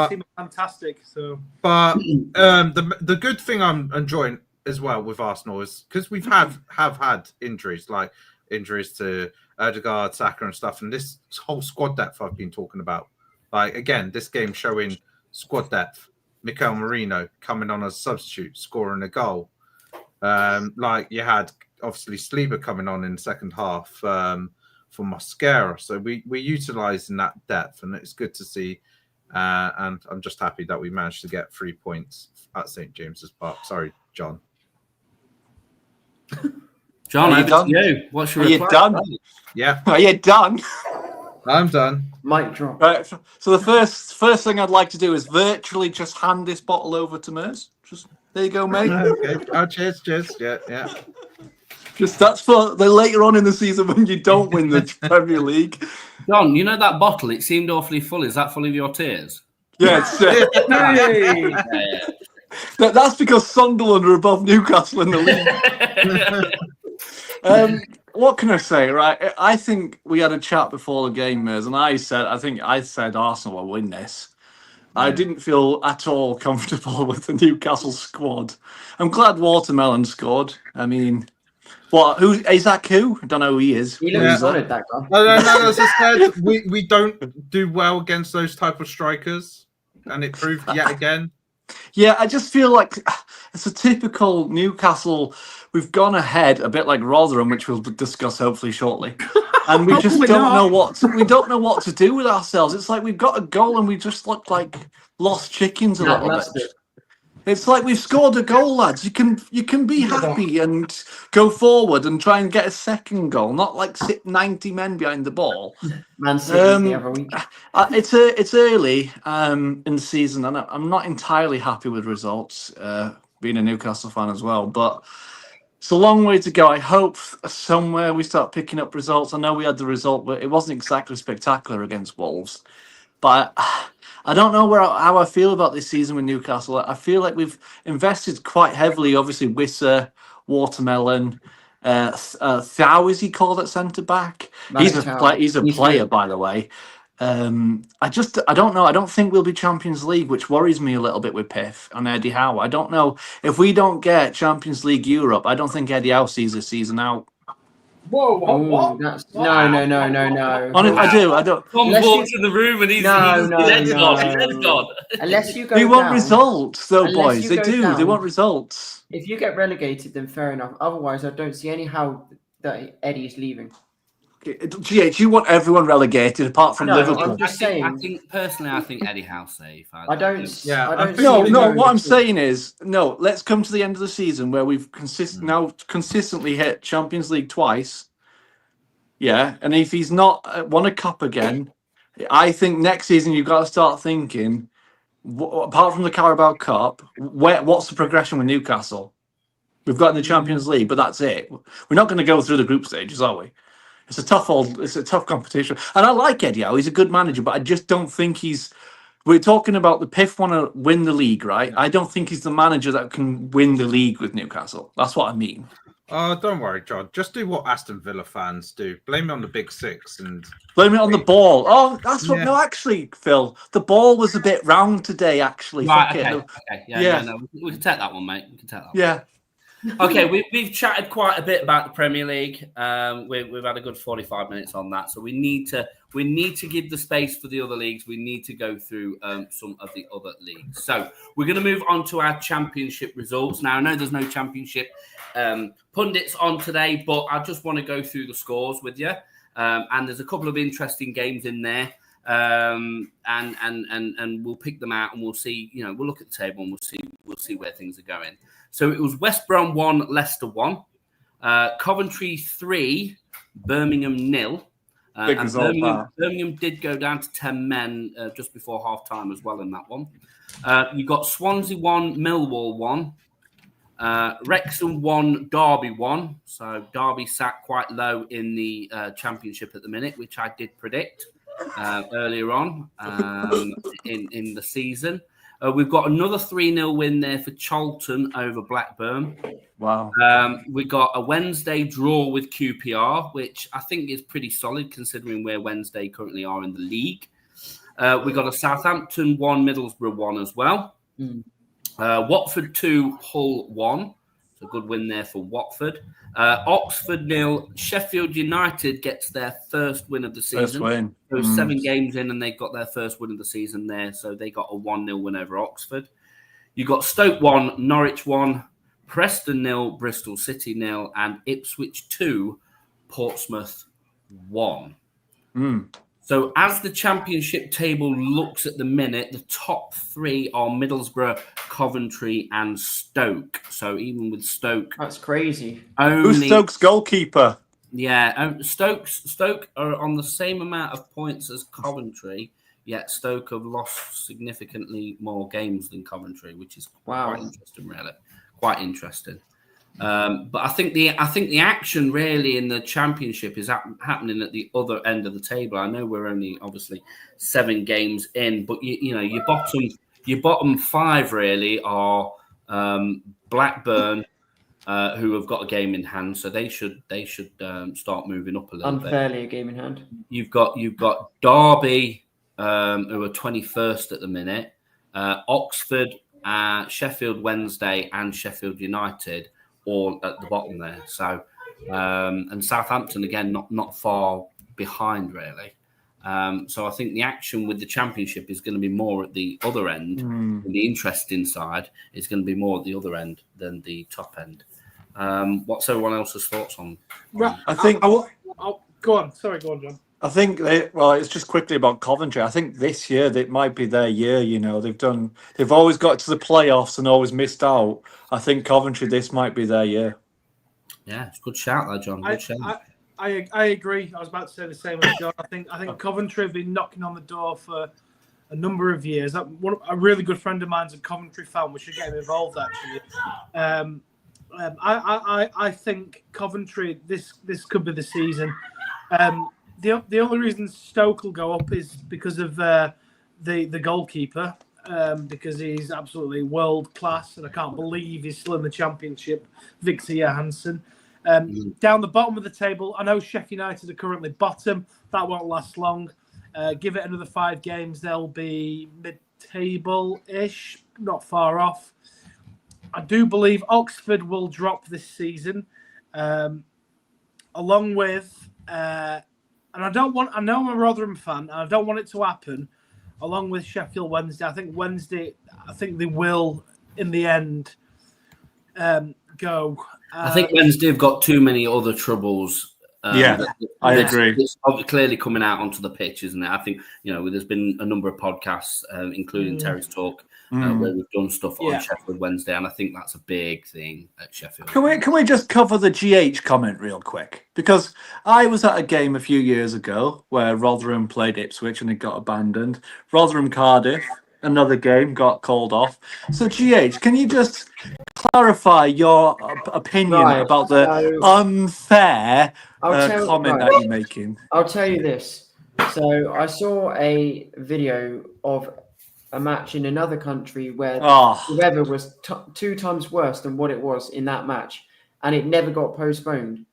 team is fantastic. So, but the good thing I'm enjoying as well with Arsenal is because we've have had injuries, like injuries to Odegaard, Saka, and stuff, and this whole squad depth I've been talking about. Like again, this game showing squad depth. Mikel Merino coming on as a substitute, scoring a goal. Like you had obviously Saliba coming on in the second half for Mosquera. So we're utilising that depth, and it's good to see. And I'm just happy that we managed to get 3 points at St James's Park. Sorry, John. John, Are you over done? to you. What's your Are you reply? done? Yeah, Are you done? I'm done. Mic drop. Right. So the first thing I'd like to do is virtually just hand this bottle over to Mers. Just there you go, mate. Okay. Oh, cheers. Yeah. Just that's for the later on in the season when you don't win the Premier League. John, you know that bottle? It seemed awfully full. Is that full of your tears? Yes. Yeah. That's because Sunderland are above Newcastle in the league. What can I say, right? I think we had a chat before the game, Mers, and I said Arsenal will win this. I didn't feel at all comfortable with the Newcastle squad. I'm glad Watermelon scored. I mean, what? Who is that? Who? I don't know who he is. He looks solid, that guy. No, as I said, we don't do well against those type of strikers, and it proved yet again. Yeah, I just feel like it's a typical Newcastle. We've gone ahead a bit like Rotherham, which we'll discuss hopefully shortly, and we just don't know what to do with ourselves. It's like we've got a goal and we just look like lost chickens a little bit. It's like we've scored a goal, lads. You can be happy and go forward and try and get a second goal, not like sit 90 men behind the ball. Man City the other week. It's early in the season, and I'm not entirely happy with results. Being a Newcastle fan as well, but it's a long way to go. I hope somewhere we start picking up results. I know we had the result, but it wasn't exactly spectacular against Wolves. But I don't know how I feel about this season with Newcastle. I feel like we've invested quite heavily. Obviously, Wissa, Watermelon, Thao, is he called at centre back? He's a player, by the way. I don't know. I don't think we'll be Champions League, which worries me a little bit with Piff and Eddie Howe. I don't know if we don't get Champions League Europe. I don't think Eddie Howe sees this season out. Whoa, what? That's, no. I don't. Tom's walked in the room and his head's gone. Unless you go They want down, results, though, unless boys. you They go do. down. They want results. If you get relegated, then fair enough. Otherwise, I don't see any how that Eddie's leaving. GH, you want everyone relegated apart from Liverpool. I'm just saying. I think Eddie Howe's safe. I don't see No. What I'm saying is, no. Let's come to the end of the season where we've consistently hit Champions League twice. Yeah, and if he's not won a cup again, I think next season you've got to start thinking. Apart from the Carabao Cup, what's the progression with Newcastle? We've got in the Champions League, but that's it. We're not going to go through the group stages, are we? It's a tough competition, and I like Eddie Howe. He's a good manager, but I just don't think he's. We're talking about the Piff want to win the league, right? I don't think he's the manager that can win the league with Newcastle. That's what I mean. Oh, don't worry, John. Just do what Aston Villa fans do. Blame it on the Big Six and blame it on the ball. Oh, that's what. Yeah. No, actually, Phil, the ball was a bit round today. Actually, right? Okay. Yeah. No, we can take that one, mate. We can take that one. Yeah. Okay, we've chatted quite a bit about the Premier League. We've had a good 45 minutes on that, so we need to give the space for the other leagues. We need to go through some of the other leagues. So we're going to move on to our Championship results. Now I know there's no Championship pundits on today, but I just want to go through the scores with you. And there's a couple of interesting games in there, and we'll pick them out and we'll see. We'll look at the table and we'll see where things are going. So it was West Brom 1, Leicester 1, Coventry 3, Birmingham 0. Birmingham did go down to 10 men just before half time as well in that one. You got Swansea 1, Millwall 1, Wrexham 1, Derby 1. So Derby sat quite low in the Championship at the minute, which I did predict earlier on in the season. We've got another 3-0 win there for Charlton over Blackburn. Wow. We got a Wednesday draw with QPR, which I think is pretty solid considering where Wednesday currently are in the league. We got a Southampton 1, Middlesbrough 1 as well. Watford 2, Hull 1. It's a good win there for Watford. Oxford 0, Sheffield United gets their first win of the season. First win. So 7 games in and they got their first win of the season there. So they got a 1-0 win over Oxford. You got Stoke 1, Norwich 1, Preston 0, Bristol City 0, and Ipswich 2, Portsmouth 1. So as the Championship table looks at the minute, the top 3 are Middlesbrough, Coventry, and Stoke. So even with Stoke, that's crazy. Who's Stoke's goalkeeper? Yeah, Stoke are on the same amount of points as Coventry, yet Stoke have lost significantly more games than Coventry, which is quite interesting, really. Quite interesting. But I think the action really in the Championship is happening at the other end of the table. I know we're only obviously 7 games in, but your bottom 5 really are Blackburn, who have got a game in hand, so they should start moving up a little bit. Unfairly a game in hand. You've got Derby, who are 21st at the minute. Oxford, Sheffield Wednesday, and Sheffield United all at the bottom there. So, and Southampton again not far behind really. So I think the action with the Championship is going to be more at the other end. And the interesting side is going to be more at the other end than the top end. What's everyone else's thoughts on? I think. Go on. Sorry, go on, John. I think it's just quickly about Coventry. I think this year it might be their year. You know, they've always got to the playoffs and always missed out. I think Coventry, this might be their year. Yeah, it's a good shout there, John. Good shout. I agree. I was about to say the same as John. I think Coventry have been knocking on the door for a number of years. A really good friend of mine's a Coventry fan. We should get him involved, actually. I think Coventry, this could be the season. The only reason Stoke will go up is because of the goalkeeper, because he's absolutely world class, and I can't believe he's still in the Championship, Victor Johansson. Down the bottom of the table, I know Sheffield United are currently bottom. That won't last long. Give it another 5 games, they'll be mid-table-ish, not far off. I do believe Oxford will drop this season, along with, and I know I'm a Rotherham fan, and I don't want it to happen, along with Sheffield Wednesday. I think they will, in the end, go. I think Wednesday have got too many other troubles. I agree. It's clearly coming out onto the pitch, isn't it? I think, there's been a number of podcasts, including Terrace Talk, where we've done stuff on Sheffield Wednesday, and I think that's a big thing at Sheffield. Can we just cover the GH comment real quick? Because I was at a game a few years ago where Rotherham played Ipswich and it got abandoned. Rotherham Cardiff, another game, got called off. So GH, can you just clarify your opinion about the unfair comment that you're making? I'll tell you this. So I saw a video of a match in another country where the weather was 2 times worse than what it was in that match, and it never got postponed.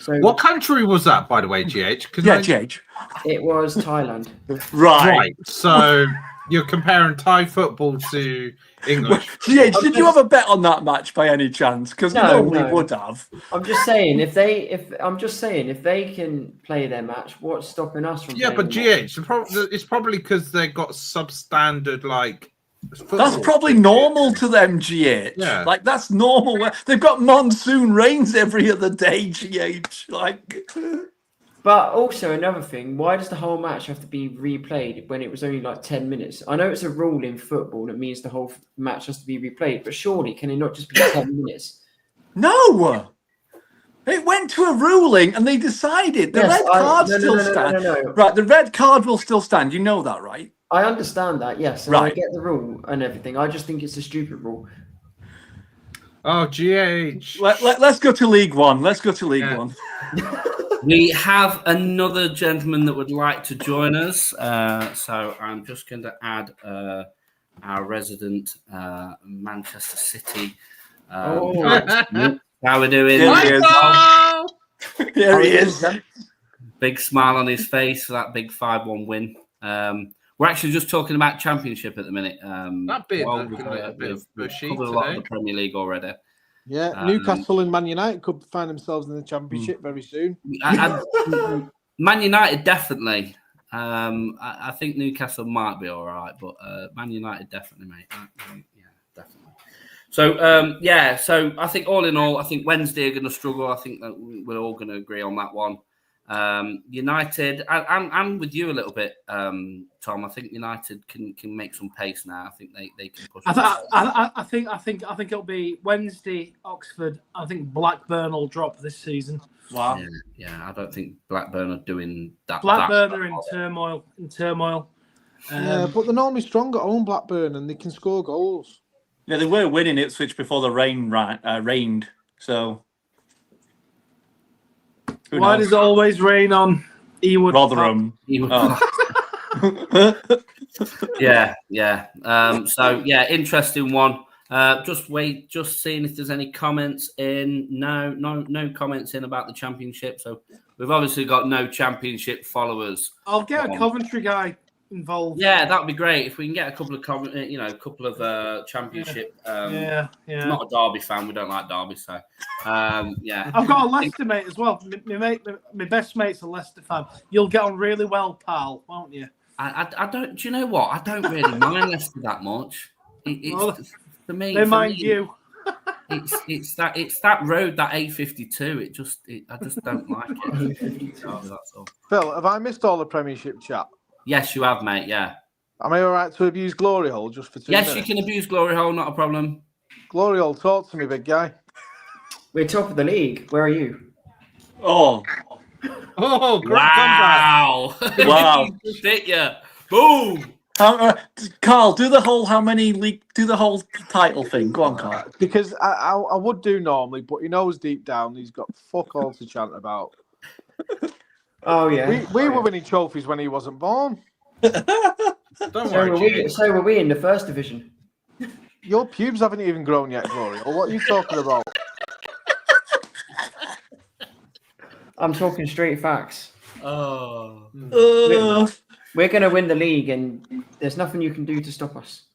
So what country was that, by the way, GH? GH. It was Thailand. Right. So you're comparing Thai football to English. GH, did you have a bet on that match by any chance? Because we would have. I'm just saying, if they can play their match, what's stopping us from? Yeah, but GH, it's probably because they got substandard football. That's probably normal to them, GH. Yeah. That's normal. They've got monsoon rains every other day, GH. But also another thing, why does the whole match have to be replayed when it was only 10 minutes? I know it's a rule in football that means the whole match has to be replayed, but surely can it not just be 10 minutes? No! It went to a ruling and they decided the red card still stands. No. Right, the red card will still stand. You know that, right? I understand that, yes. And I get the rule and everything. I just think it's a stupid rule. Oh, GH. Let's go to League One. One. We have another gentleman that would like to join us. So I'm just going to add our resident Manchester City. How are we doing? Here he is. Big smile on his face for that big 5-1 win. We're actually just talking about Championship at the minute. That bit we've covered a lot of the Premier League already. Yeah, Newcastle and Man United could find themselves in the Championship very soon. Man United definitely. I think Newcastle might be all right, but Man United definitely, mate. Yeah, definitely. So, so I think all in all, I think Wednesday are going to struggle. I think that we're all going to agree on that one. United, I'm with you a little bit, Tom. I think United can make some pace now. I think they can push. I think it'll be Wednesday, Oxford. I think Blackburn will drop this season. Wow. Yeah. I don't think Blackburn are doing that. Blackburn are in turmoil. But they're normally strong at home, Blackburn, and they can score goals. Yeah, they were winning Ipswich before the rain rained. So. Why does it always rain on Ewood? Rotherham. Yeah. Interesting one. Just seeing if there's any comments in. No comments in about the Championship. So we've obviously got no Championship followers. I'll get a Coventry guy involved. Yeah, that'd be great if we can get a couple of Championship. Yeah. Not a Derby fan. We don't like Derby, so yeah. I've got a Leicester mate as well. My best mate's a Leicester fan. You'll get on really well, pal, won't you? I don't. Do you know what? I don't really mind Leicester that much. It's for me. They mind you. it's that road, that A52. I just don't like it. That's all. Phil, have I missed all the Premiership chat? Yes, you have, mate. Yeah. Am I all right to abuse Glory Hole just for 2 minutes? Yes, you can abuse Glory Hole, not a problem. Glory Hole, talk to me, big guy. We're top of the league. Where are you? Oh, Oh, great Wow! Wow. Just hit you. Boom! Carl, do the whole title thing. Go on, Carl. Because I would do normally, but he knows deep down he's got fuck all to chant about. Oh yeah. We were winning trophies when he wasn't born. Don't worry, So were we in the first division. Your pubes haven't even grown yet, Glory. Or what are you talking about? I'm talking straight facts. Oh. We're going to win the league, and there's nothing you can do to stop us.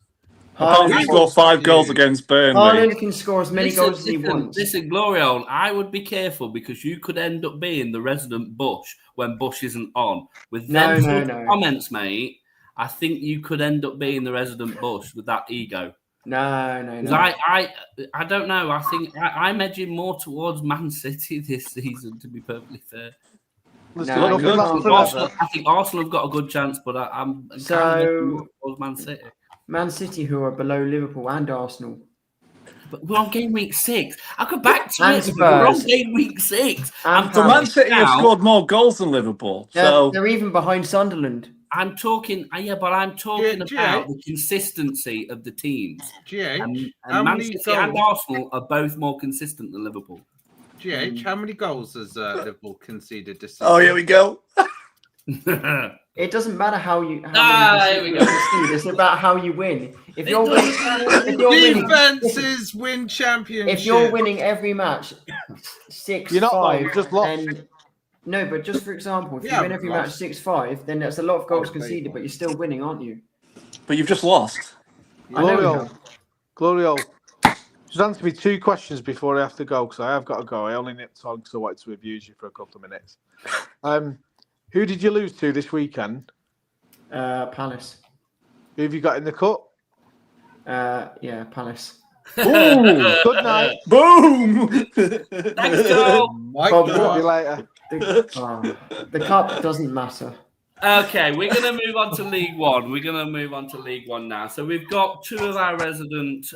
Apart from score 5 goals against Burnley. Haaland can score as many goals as he wants. Listen, Glory Hole, I would be careful because you could end up being the resident Bush when Bush isn't on. With them comments, mate, I think you could end up being the resident Bush with that ego. No. I don't know. I think I'm edging more towards Man City this season, to be perfectly fair. I think Arsenal have got a good chance, but I'm so towards Man City. Man City, who are below Liverpool and Arsenal. But we're on game week 6. I'll go back to it. We're on game week 6. So Man City have scored more goals than Liverpool. So they're even behind Sunderland. I'm talking, but I'm talking about the consistency of the teams. And Man City and Arsenal are both more consistent than Liverpool. GH, how many goals has Liverpool conceded this season? Oh, here we go. It doesn't matter how you concede. It's about how you win. If you're winning, defenses win championships. If you're winning every match 6-5, you're not you just lost. No, but just for example, if you win every match 6-5, then that's a lot of goals conceded, but you're still winning, aren't you? But you've just lost. Glorio. Just answer me 2 questions before I have to go, because I have got to go. I only nipped on because I wanted to abuse you for a couple of minutes. Who did you lose to this weekend? Palace. Who have you got in the cup? Yeah, Palace. Ooh, good night. Boom! Thanks, Joel. See you later. The cup doesn't matter. Okay, we're going to move on to League One. Now. So we've got 2 of our resident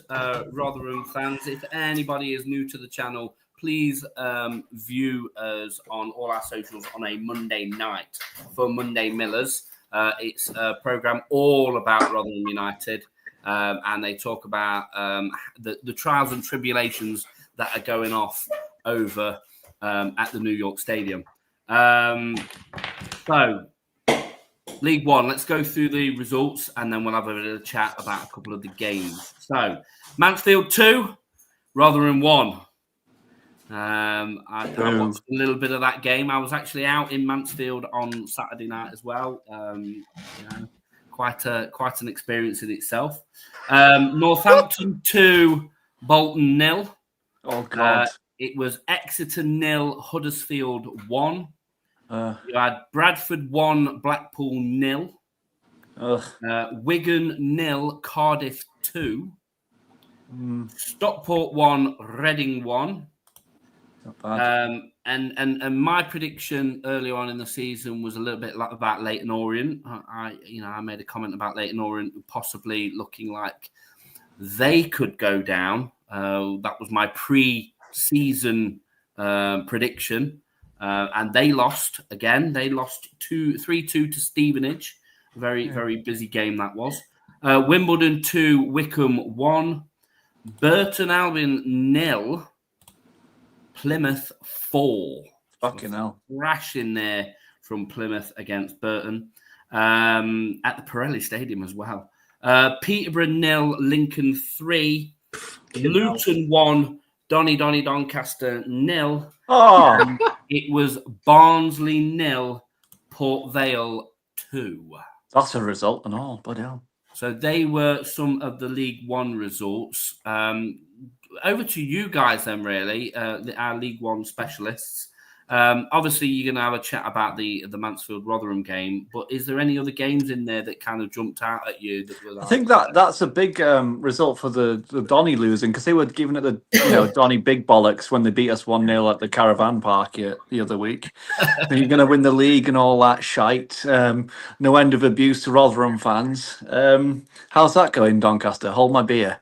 Rotherham fans. If anybody is new to the channel, please view us on all our socials on a Monday night for Monday Millers. It's a program all about Rotherham United, and they talk about the trials and tribulations that are going off over at the New York Stadium. So, League One, let's go through the results, and then we'll have a bit of a chat about a couple of the games. So, Mansfield 2, Rotherham 1. I watched a little bit of that game. I was actually out in Mansfield on Saturday night as well. Quite an experience in itself. Northampton 2, Bolton 0. Oh God! It was Exeter 0, Huddersfield 1. You had Bradford 1, Blackpool 0. Wigan 0, Cardiff 2. Stockport 1, Reading 1. And my prediction earlier on in the season was a little bit about Leyton Orient. I made a comment about Leyton Orient possibly looking like they could go down. That was my pre-season prediction, and they lost again. They lost 3-2 to Stevenage. Very very busy game that was. Wimbledon 2, Wickham 1. Burton Albion 0. Plymouth 4. Fucking hell. Crash in there from Plymouth against Burton at the Pirelli Stadium as well. Peterborough 0, Lincoln 3. Luton 1, Doncaster 0. Oh. It was Barnsley 0, Port Vale 2. That's a result and all, but hell. So they were some of the League One results. Over to you guys then, really, our League One specialists. Obviously, you're going to have a chat about the Mansfield-Rotherham game, but is there any other games in there that kind of jumped out at you? I think that's a big result for the Donny losing, because they were giving it the Donny big bollocks when they beat us 1-0 at the Caravan Park the other week. Then you're going to win the league and all that shite. No end of abuse to Rotherham fans. How's that going, Doncaster? Hold my beer.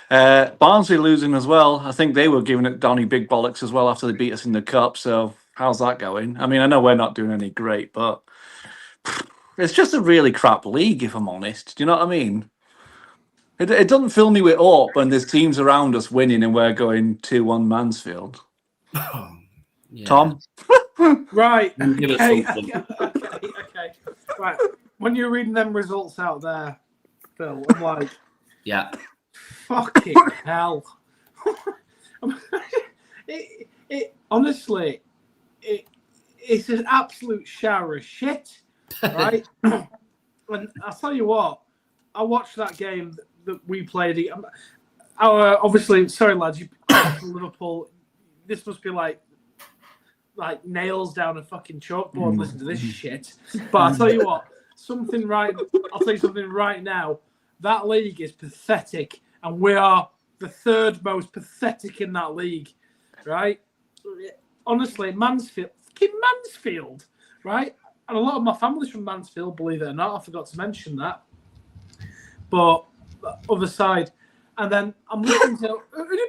Barnsley losing as well. I think they were giving it Donny big bollocks as well after they beat us in the cup. So how's that going? I mean, I know we're not doing any great, but it's just a really crap league, if I'm honest. Do you know what I mean? It doesn't fill me with hope when there's teams around us winning and we're going 2-1 Mansfield. Yeah. Tom? Right. Give us Okay. something. Okay. Right. When you're reading them results out there, Phil, I'm like, Yeah. fucking hell. Honestly, it's an absolute shower of shit, right? And I'll tell you what, I watched that game that we played. Obviously, sorry lads, you Liverpool. This must be like nails down a fucking chalkboard. Listen to this shit. But I'll tell you what, I'll tell you something right now. That league is pathetic, and we are the third most pathetic in that league, right? Honestly, Mansfield, right? And a lot of my family's from Mansfield, believe it or not. I forgot to mention that. But other side, and then I'm listening to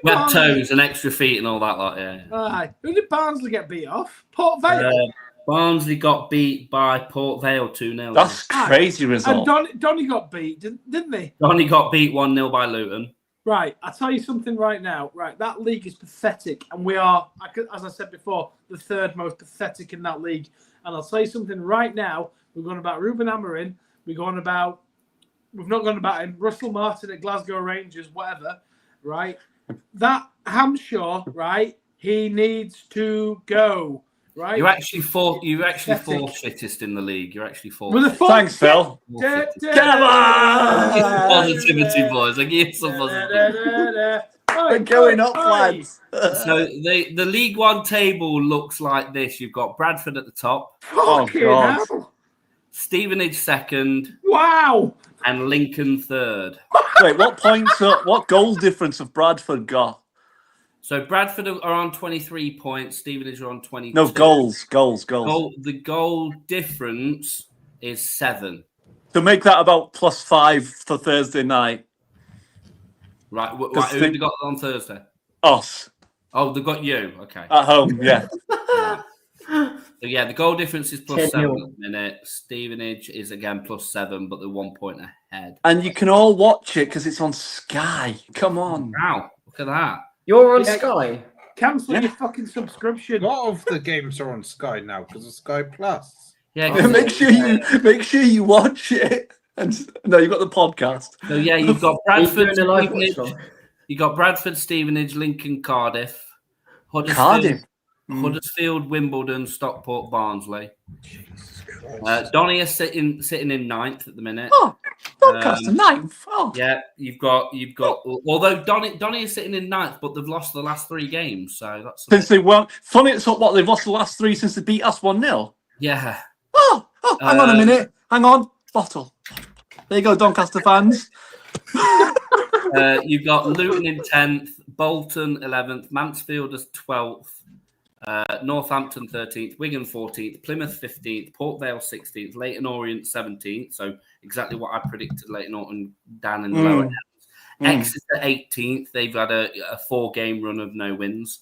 Web toes and extra feet and all that lot, yeah. Who did Barnsley get beat off? Port Vale. Barnsley got beat by Port Vale 2-0. That's crazy result. And Donny got beat, didn't they? Donny got beat 1-0 by Luton. Right, I'll tell you something right now. Right, that league is pathetic, and we are, as I said before, the third most pathetic in that league. And I'll tell you something right now. We're going about Ruben Amorim. We've not gone about him. Russell Martin at Glasgow Rangers, whatever. Right, that Hamshaw, right? He needs to go. Right, You're actually fourth shittest in the league. You're actually fourth. Thanks, Phil. Come on! Positivity, boys. I give you some positivity. We're going up, lads. So the League One table looks like this. You've got Bradford at the top. Oh, God. Stevenage second. Wow. And Lincoln third. Wait, what goal difference have Bradford got? So Bradford are on 23 points. Stevenage are on 22. No, goals. The goal difference is 7. To make that about +5 for Thursday night. Right. Who have they got on Thursday? Us. Oh, they've got you. Okay. At home, yeah. So, yeah, the goal difference is +7 at 10-0. the minute. Stevenage is again +7, but they're 1 point ahead. And you can all watch it because it's on Sky. Come on. Wow, look at that. You're on Sky. Cancel your fucking subscription. A lot of the games are on Sky now because of Sky Plus. Yeah, make sure you watch it. No, you've got the podcast. So yeah, you've got He's Bradford, doing a live Stevenage, watch from. you got Bradford, Stevenage, Lincoln, Cardiff, Huddersfield, Wimbledon, Stockport, Barnsley. Donny is sitting in 9th at the minute. Oh, Doncaster 9th. Oh. Yeah, you've got. Although Donny is sitting in 9th, but they've lost the last 3 games, so that's Since they won. Funny, it's what they've lost the last 3 since they beat us 1-0. yeah. Oh, hang on a minute. Hang on. Bottle. There you go, Doncaster fans. You've got Luton in 10th, Bolton 11th, Mansfield as 12th, Northampton 13th, Wigan 14th, Plymouth 15th, Port Vale 16th, Leyton Orient 17th. So exactly what I predicted, Leyton Orient down in the lower end. Exeter 18th. They've had a 4-game run of no wins.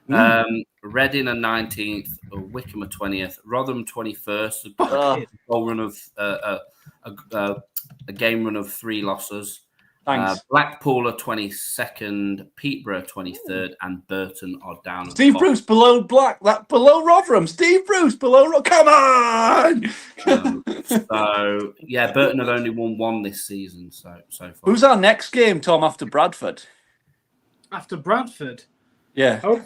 Reading are 19th, Wickham are 20th, Rotherham 21st, a goal run of a game run of 3 losses. Thanks. Blackpool are 22nd, Peterborough 23rd, and Burton are down. Steve Bruce below below Rotherham. Steve Bruce below. Come on. So yeah, Burton have only won 1 this season so far. Who's our next game, Tom? After Bradford? After Bradford? Yeah. Oh,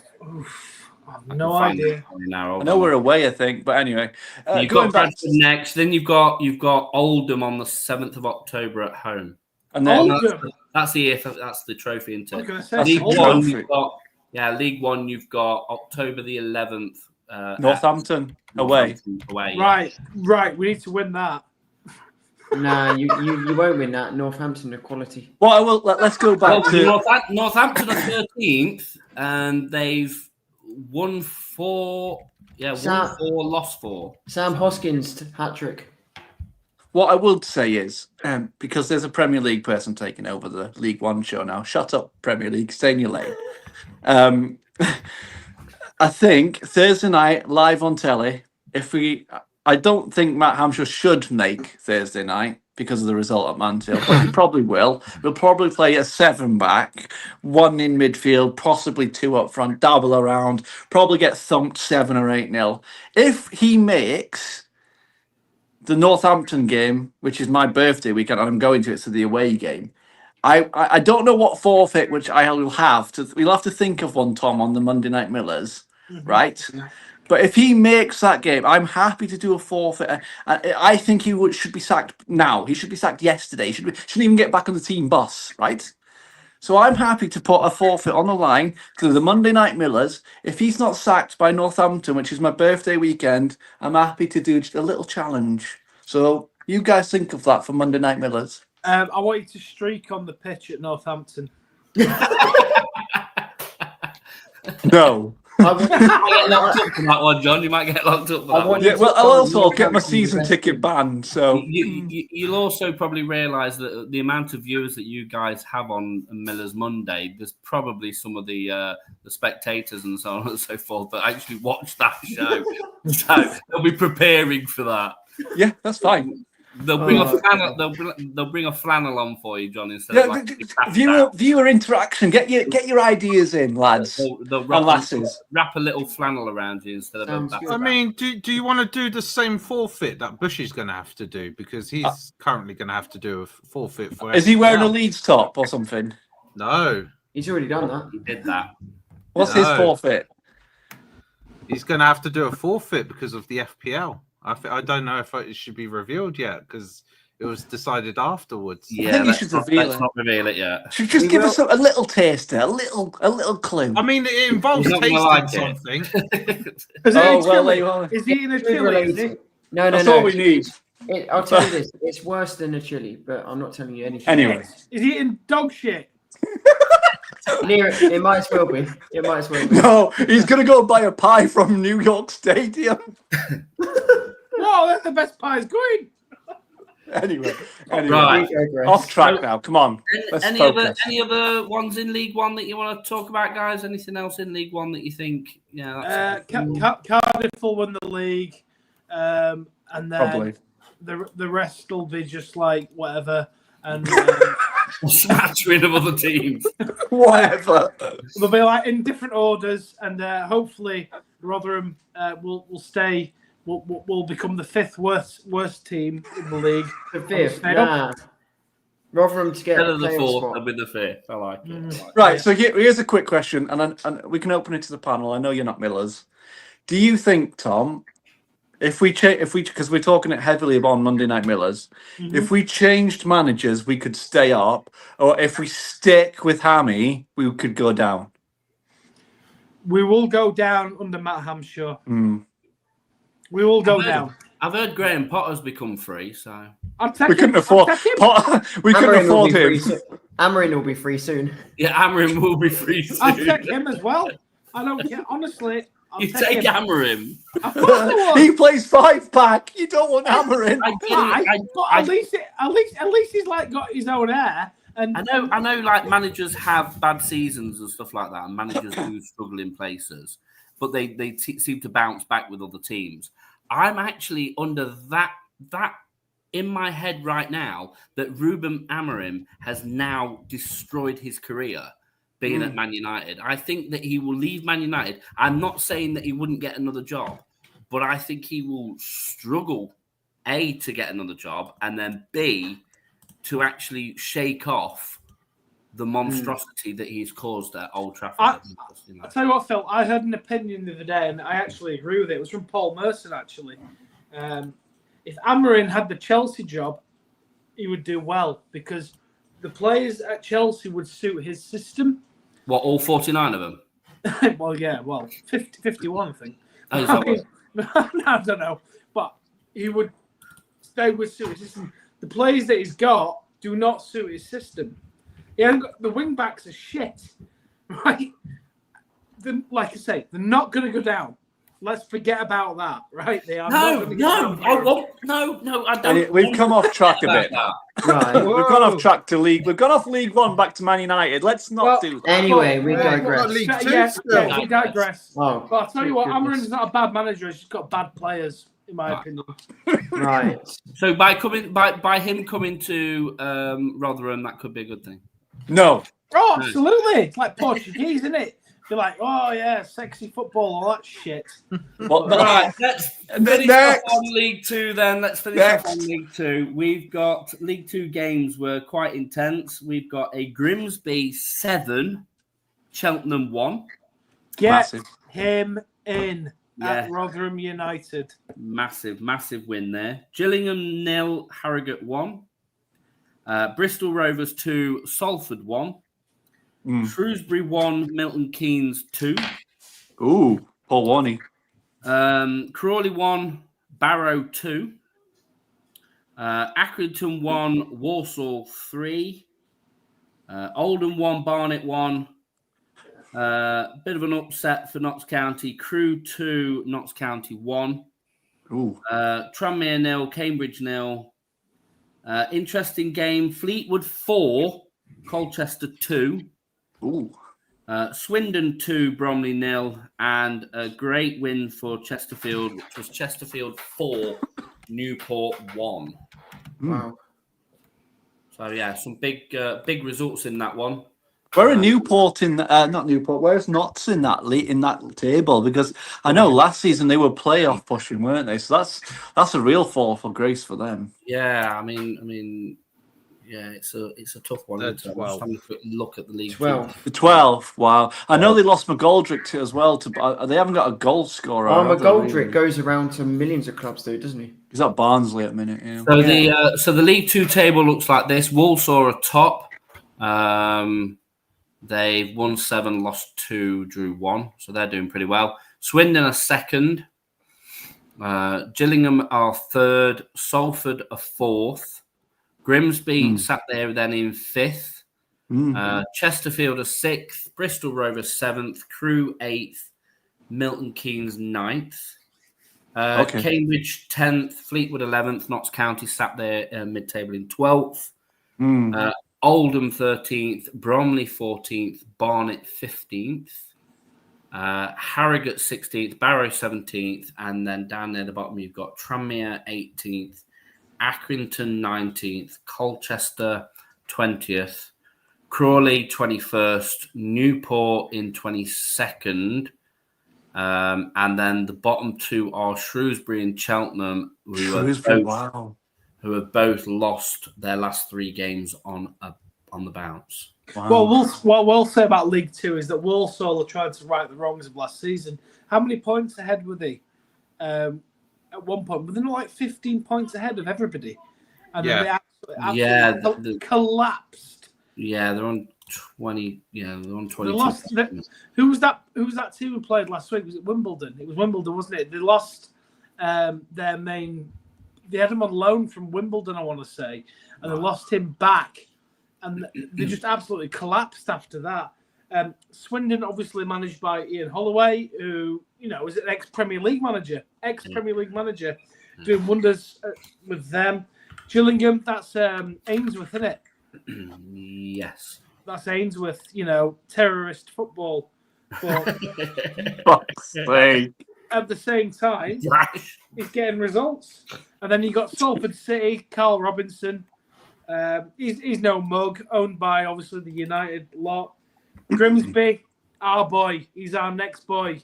I have no idea. I know we're away, I think, but anyway. You've got Bradford next. Then you've got Oldham on the 7th of October at home. And then that's the trophy into I was gonna say, League Oldham. One. League One. You've got October the 11th Northampton away. Yeah. Right. We need to win that. Nah, you won't win that. Northampton are quality. Well, I will. Let's go back to Northampton are 13th, and they've won 4. Yeah, won 4, lost 4. Sam Hoskins hat trick. what I would say is because there's a Premier League person taking over the League One show now. Shut up, Premier League. Stay in your lane. I think Thursday night live on telly. I don't think Matt Hamshaw should make Thursday night because of the result at Mansfield, but he probably will. We'll probably play a 7 back, 1 in midfield, possibly 2 up front, dabble around, probably get thumped 7 or 8-0. If he makes the Northampton game, which is my birthday weekend, and I'm going to it, so the away game, I don't know what forfeit which I will have to. We'll have to think of one, Tom, on the Monday Night Millers, right? Yeah. But if he makes that game, I'm happy to do a forfeit. I think he should be sacked now. He should be sacked yesterday. He shouldn't even get back on the team bus, right? So I'm happy to put a forfeit on the line to the Monday Night Millers. If he's not sacked by Northampton, which is my birthday weekend, I'm happy to do just a little challenge. So you guys think of that for Monday Night Millers. I want you to streak on the pitch at Northampton. No. You might get locked up for that one, John. You might get locked up for that one. Yeah, well, I'll also get my season ticket banned. So you'll also probably realise that the amount of viewers that you guys have on Miller's Monday, there's probably some of the spectators and so on and so forth that actually watch that show. So they'll be preparing for that. Yeah, that's fine. They'll bring a flannel. They'll bring a flannel on for you, John. Instead of like viewer interaction. Get your ideas in, lads and lasses. Wrap a little flannel around you instead of. I mean, do you want to do the same forfeit that Bush is going to have to do because he's currently going to have to do a forfeit for? Is he wearing a Leeds top or something? No, he's already done that. He did that. What's his forfeit? He's going to have to do a forfeit because of the FPL. I don't know if it should be revealed yet because it was decided afterwards. Yeah, I think you should reveal it. Let's not reveal it yet. Should just give us a little taster, a little clue. I mean, it involves tasting something. Is he in a chili? No. That's all we need. I'll tell you this: it's worse than a chili, but I'm not telling you anything. Anyway, is he eating dog shit? It might as well be. It might as well be. No, he's gonna go buy a pie from New York Stadium. Whoa, that's the best pie's going. Anyway, right. Off track now. Come on. Any other ones in League One that you want to talk about, guys? Anything else in League One that you think? Yeah, Cardiff will win the league, and then probably the rest will be just like whatever, and smattering of other teams. Whatever. They'll be like in different orders, and hopefully Rotherham will stay. Will become the 5th worst team in the league. The 5th, nah. Rotherham to get the 4th and with the 5th. I like it. Right. So here's a quick question, and we can open it to the panel. I know you're not Millers. Do you think, Tom, if we because we're talking it heavily about Monday Night Millers, if we changed managers, we could stay up, or if we stick with Hammy, we could go down? We will go down under Matt Hamshaw. We will go down. I've heard Graham Potter's become free, so we couldn't afford Potter. We couldn't afford him. Amarin will be free soon. Yeah, Amarin will be free soon. I'll take him as well. I don't care. Honestly, you take Amarin. He plays 5-pack. You don't want Amarin. But at least he's like got his own air. And I know, like managers have bad seasons and stuff like that, and managers do struggle in places, but they seem to bounce back with other teams. I'm actually under that in my head right now that Ruben Amorim has now destroyed his career being at Man United. I think that he will leave Man United. I'm not saying that he wouldn't get another job, but I think he will struggle, A, to get another job, and then B, to actually shake off the monstrosity that he's caused at Old Trafford. I'll tell you what, Phil, I heard an opinion the other day, and I actually agree with it. It was from Paul Merson, actually. If Amarin had the Chelsea job, he would do well, because the players at Chelsea would suit his system. What, all 49 of them? 50, 51, I think. Oh, is that what- I don't know, but he would stay with suit his system. The players that he's got do not suit his system. The wing backs are shit, right? Like I say, they're not going to go down. Let's forget about that, right? They are not going to go down. No, I don't. We've come off track a bit now. Right. We've gone off track to League. We've gone off League One back to Man United. Let's not do that. Anyway, we Well, digress. League Two Yes, still. we digress. Oh, But I'll tell you what, goodness. Amarin's not a bad manager. He's just got bad players, in my opinion. Right. So by him coming to Rotherham, that could be a good thing. No. Oh, absolutely. It's like Portuguese, isn't it? You're like, oh, yeah, sexy football, all that shit. What, Right, let's finish Next. off on League Two then. Let's finish off on League Two. We've got League Two games were quite intense. We've got a Grimsby 7, Cheltenham 1. Get Massive. him in Yeah. at Rotherham United. Massive win there. Gillingham 0, Harrogate 1. Bristol Rovers 2, Salford 1. Shrewsbury 1, Milton Keynes 2. Ooh, Paul Warney. Crawley 1, Barrow 2. Accrington 1, Walsall 3. Oldham 1, Barnet 1. Bit of an upset for Notts County. Crewe 2, Notts County 1. Ooh. Tranmere 0, Cambridge 0. Interesting game. Fleetwood 4, Colchester 2. Ooh. Swindon 2, Bromley 0. And a great win for Chesterfield, which was Chesterfield 4, Newport 1. Wow. So, yeah, some big results in that one. Where are Newport in? Not Newport. Where's Notts in that table? Because I know last season they were playoff pushing, weren't they? So that's a real fall for grace for them. Yeah, I mean, yeah, it's a tough one. They're Isn't it? 12. Just having a quick look at the league. 12. The 12. Wow. I know they lost McGoldrick as well. They haven't got a goal scorer. Oh, have they, McGoldrick really? goes around to millions of clubs, though, doesn't he? He's at Barnsley at the minute. Yeah. So the League Two table looks like this. Walsall are top. They've won 7, lost 2, drew 1. So they're doing pretty well. Swindon are second. Gillingham are third. Salford are fourth. Grimsby sat there then in fifth. Chesterfield are sixth. Bristol Rovers 7th. Crewe 8th. Milton Keynes 9th. Cambridge 10th. Fleetwood 11th. Notts County sat there mid-table in 12th. Oldham 13th, Bromley 14th, Barnet 15th, Harrogate 16th, Barrow 17th, and then down there at the bottom you've got Tranmere 18th, Accrington 19th, Colchester 20th, Crawley 21st, Newport in 22nd, and then the bottom two are Shrewsbury and Cheltenham, who have both lost their last 3 games on the bounce. Wow. Well, what we'll say about League Two is that Walsall are trying to right the wrongs of last season. How many points ahead were they? At one point, were they not like 15 points ahead of everybody? And then they absolutely collapsed. Yeah, they're on 20. Yeah, they're on 22. They lost. Who was that team who played last week? Was it Wimbledon? It was Wimbledon, wasn't it? They lost their main. They had him on loan from Wimbledon, I want to say, and they lost him back, and they just absolutely collapsed after that. Swindon, obviously managed by Ian Holloway, who is an ex-Premier League manager, doing wonders with them. Gillingham, that's Ainsworth, isn't it? Yes, that's Ainsworth. Terrorist football, but at the same time, he's getting results. And then you got Salford City, Carl Robinson. He's no mug, owned by obviously the United lot. Grimsby, our boy. He's our next boy.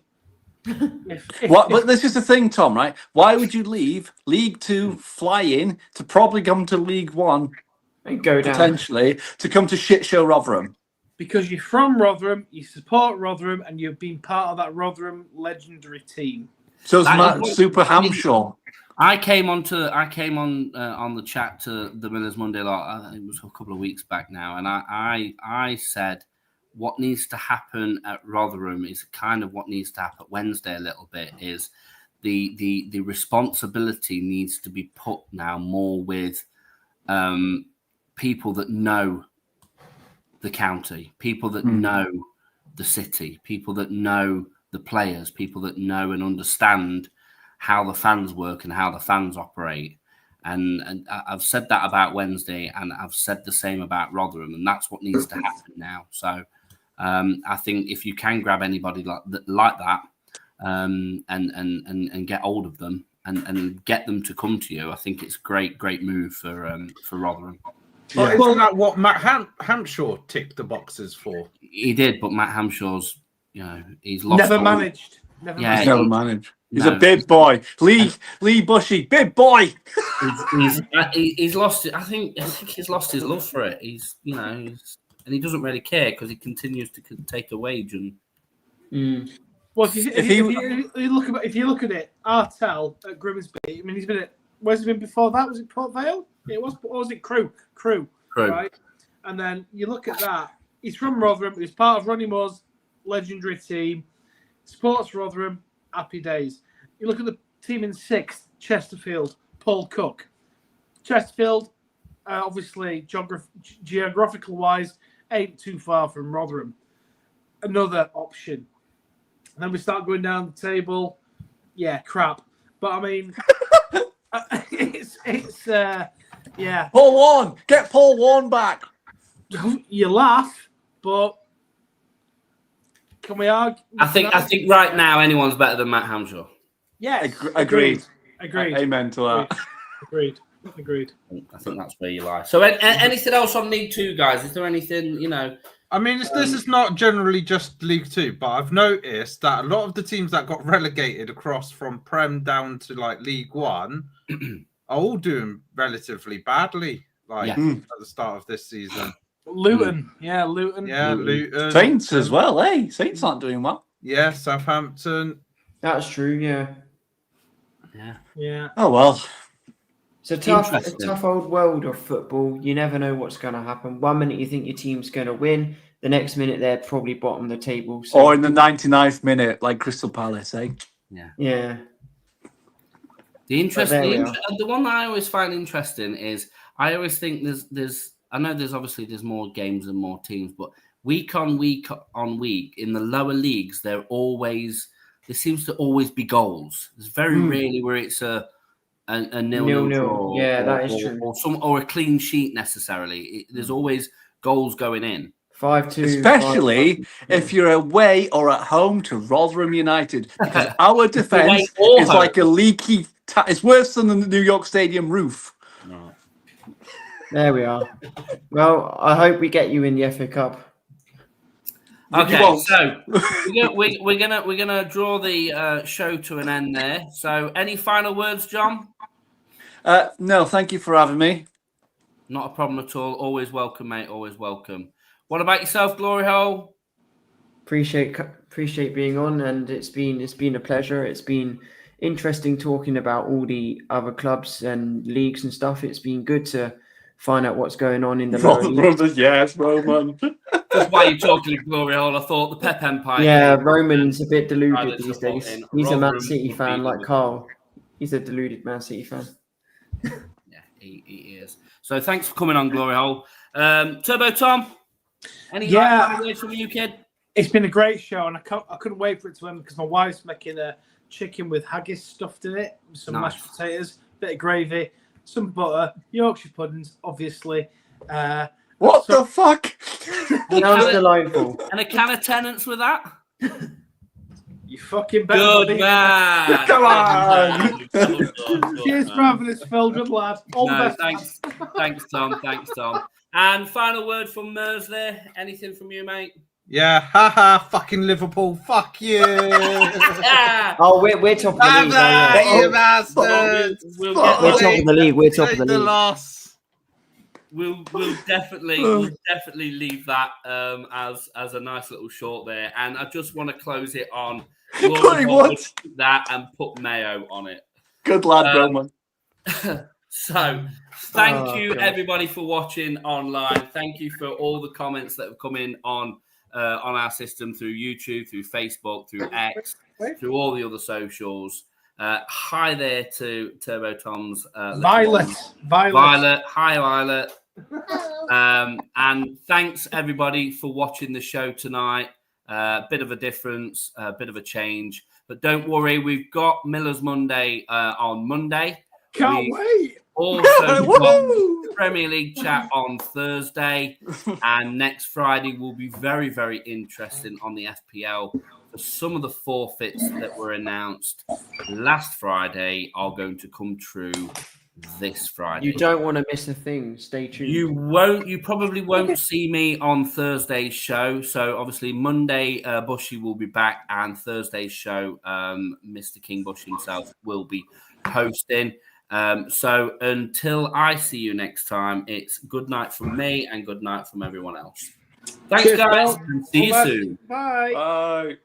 But this is the thing, Tom, right? Why would you leave League Two, fly in to probably come to League One and go down potentially to come to shit show Rotherham? Because you're from Rotherham, you support Rotherham, and you've been part of that Rotherham legendary team. So it's Matt Super Hamshaw. I came on the chat to the Millers Monday lot. I think it was a couple of weeks back now, and I said what needs to happen at Rotherham is kind of what needs to happen Wednesday a little bit. Is the responsibility needs to be put now more with people that know the county, people that know the city, people that know the players, people that know and understand how the fans work and how the fans operate. And I've said that about Wednesday, and I've said the same about Rotherham, and that's what needs to happen now. So I think if you can grab anybody like that and get hold of them and get them to come to you, I think it's a great move for Rotherham. Yeah. Well, isn't that what Matt Hamshaw ticked the boxes for? He did, but Matt Hamshaw's, he's lost. Never managed. Never managed. He's a big boy. Lee Bushy, big boy. He's lost it. I think he's lost his love for it. He's and he doesn't really care because he continues to take a wage and. Well, if you look at it, Artell at Grimsby. I mean, he's been at where's he been before that? Was it Port Vale? It was. Or was it Crewe? Right. And then you look at that. He's from Rotherham. He's part of Ronnie Moore's legendary team. Supports Rotherham. Happy days. You look at the team in 6th, Chesterfield, Paul Cook. Chesterfield, obviously, geographical-wise, ain't too far from Rotherham. Another option. And then we start going down the table. Yeah, crap. But, I mean, yeah. Paul Warne! Get Paul Warne back! You laugh, but can we argue? I think right now anyone's better than Matt Hamshaw. Yeah, agreed. Amen to that. Agreed. I think that's where you lie. So, anything else on League 2, guys? Is there anything, I mean, this is not generally just League 2, but I've noticed that a lot of the teams that got relegated across from Prem down to like League 1 are all doing relatively badly, at the start of this season. Luton. Saints as well, eh? Saints aren't doing well. Yeah, Southampton. That's true, yeah. Oh, well. It's a tough old world of football. You never know what's going to happen. 1 minute you think your team's going to win. The next minute they're probably bottom of the table. So. Or in the 99th minute, like Crystal Palace, eh? Yeah. The one that I always find interesting is I always think there's more games and more teams, but week on week in the lower leagues, there seems to always be goals. There's very rarely where it's a nil draw. Yeah, that is true. Or a clean sheet necessarily. There's always goals going in. 5-2. Especially if you're away or at home to Rotherham United, because our defense is like a leaky. It's worse than the New York Stadium roof. No. There we are. Well, I hope we get you in the FA Cup. Okay, so we're gonna draw the show to an end there. So, any final words, John? No, thank you for having me. Not a problem at all. Always welcome, mate. Always welcome. What about yourself, Glory Hole? Appreciate being on, and it's been a pleasure. It's been interesting talking about all the other clubs and leagues and stuff. It's been good to find out what's going on in the lower leagues. Brothers, yes, Roman. That's why you're talking to Glory Hole. I thought the Pep Empire. Yeah, Roman's a bit deluded these days. He's a Man City fan like Carl. He's a deluded Man City fan. Yeah, he is. So thanks for coming on, Glory Hole. Turbo Tom, any words from you, kid? It's been a great show, and I couldn't wait for it to end because my wife's making a chicken with haggis stuffed in it, some mashed potatoes, bit of gravy, some butter, Yorkshire puddings, obviously. What the fuck? Sounds delightful. And a can of Tennants with that? You fucking better. Good man. Come on. Cheers for having us, Phil. Good lad. All the best. Thanks, Tom. And final word from Mers there. Anything from you, mate? Yeah, haha, fucking Liverpool, fuck you. Oh, we're top of the league. You bastards. We're top of the league. We're top of the league. Loss. We'll definitely leave that as a nice little short there, and I just want to close it on that and put mayo on it. Good lad, Roman. So, thank you everybody for watching online. Thank you for all the comments that have come in on on our system through YouTube, through Facebook, through X, through all the other socials. Hi there to Turbo Tom's Violet. Hi, Violet. And thanks everybody for watching the show tonight. Bit of a difference, a bit of a change, but don't worry, we've got Miller's Monday on Monday. Can't wait. Also got Premier League chat on Thursday, and next Friday will be very, very interesting on the FPL. For some of the forfeits that were announced last Friday are going to come true this Friday. You don't want to miss a thing. Stay tuned. You probably won't see me on Thursday's show. So obviously Monday, Bushy will be back, and Thursday's show, Mr. King Bush himself will be hosting. So until I see you next time, it's good night from me and good night from everyone else. Thanks, guys. And see you soon. Bye. Bye.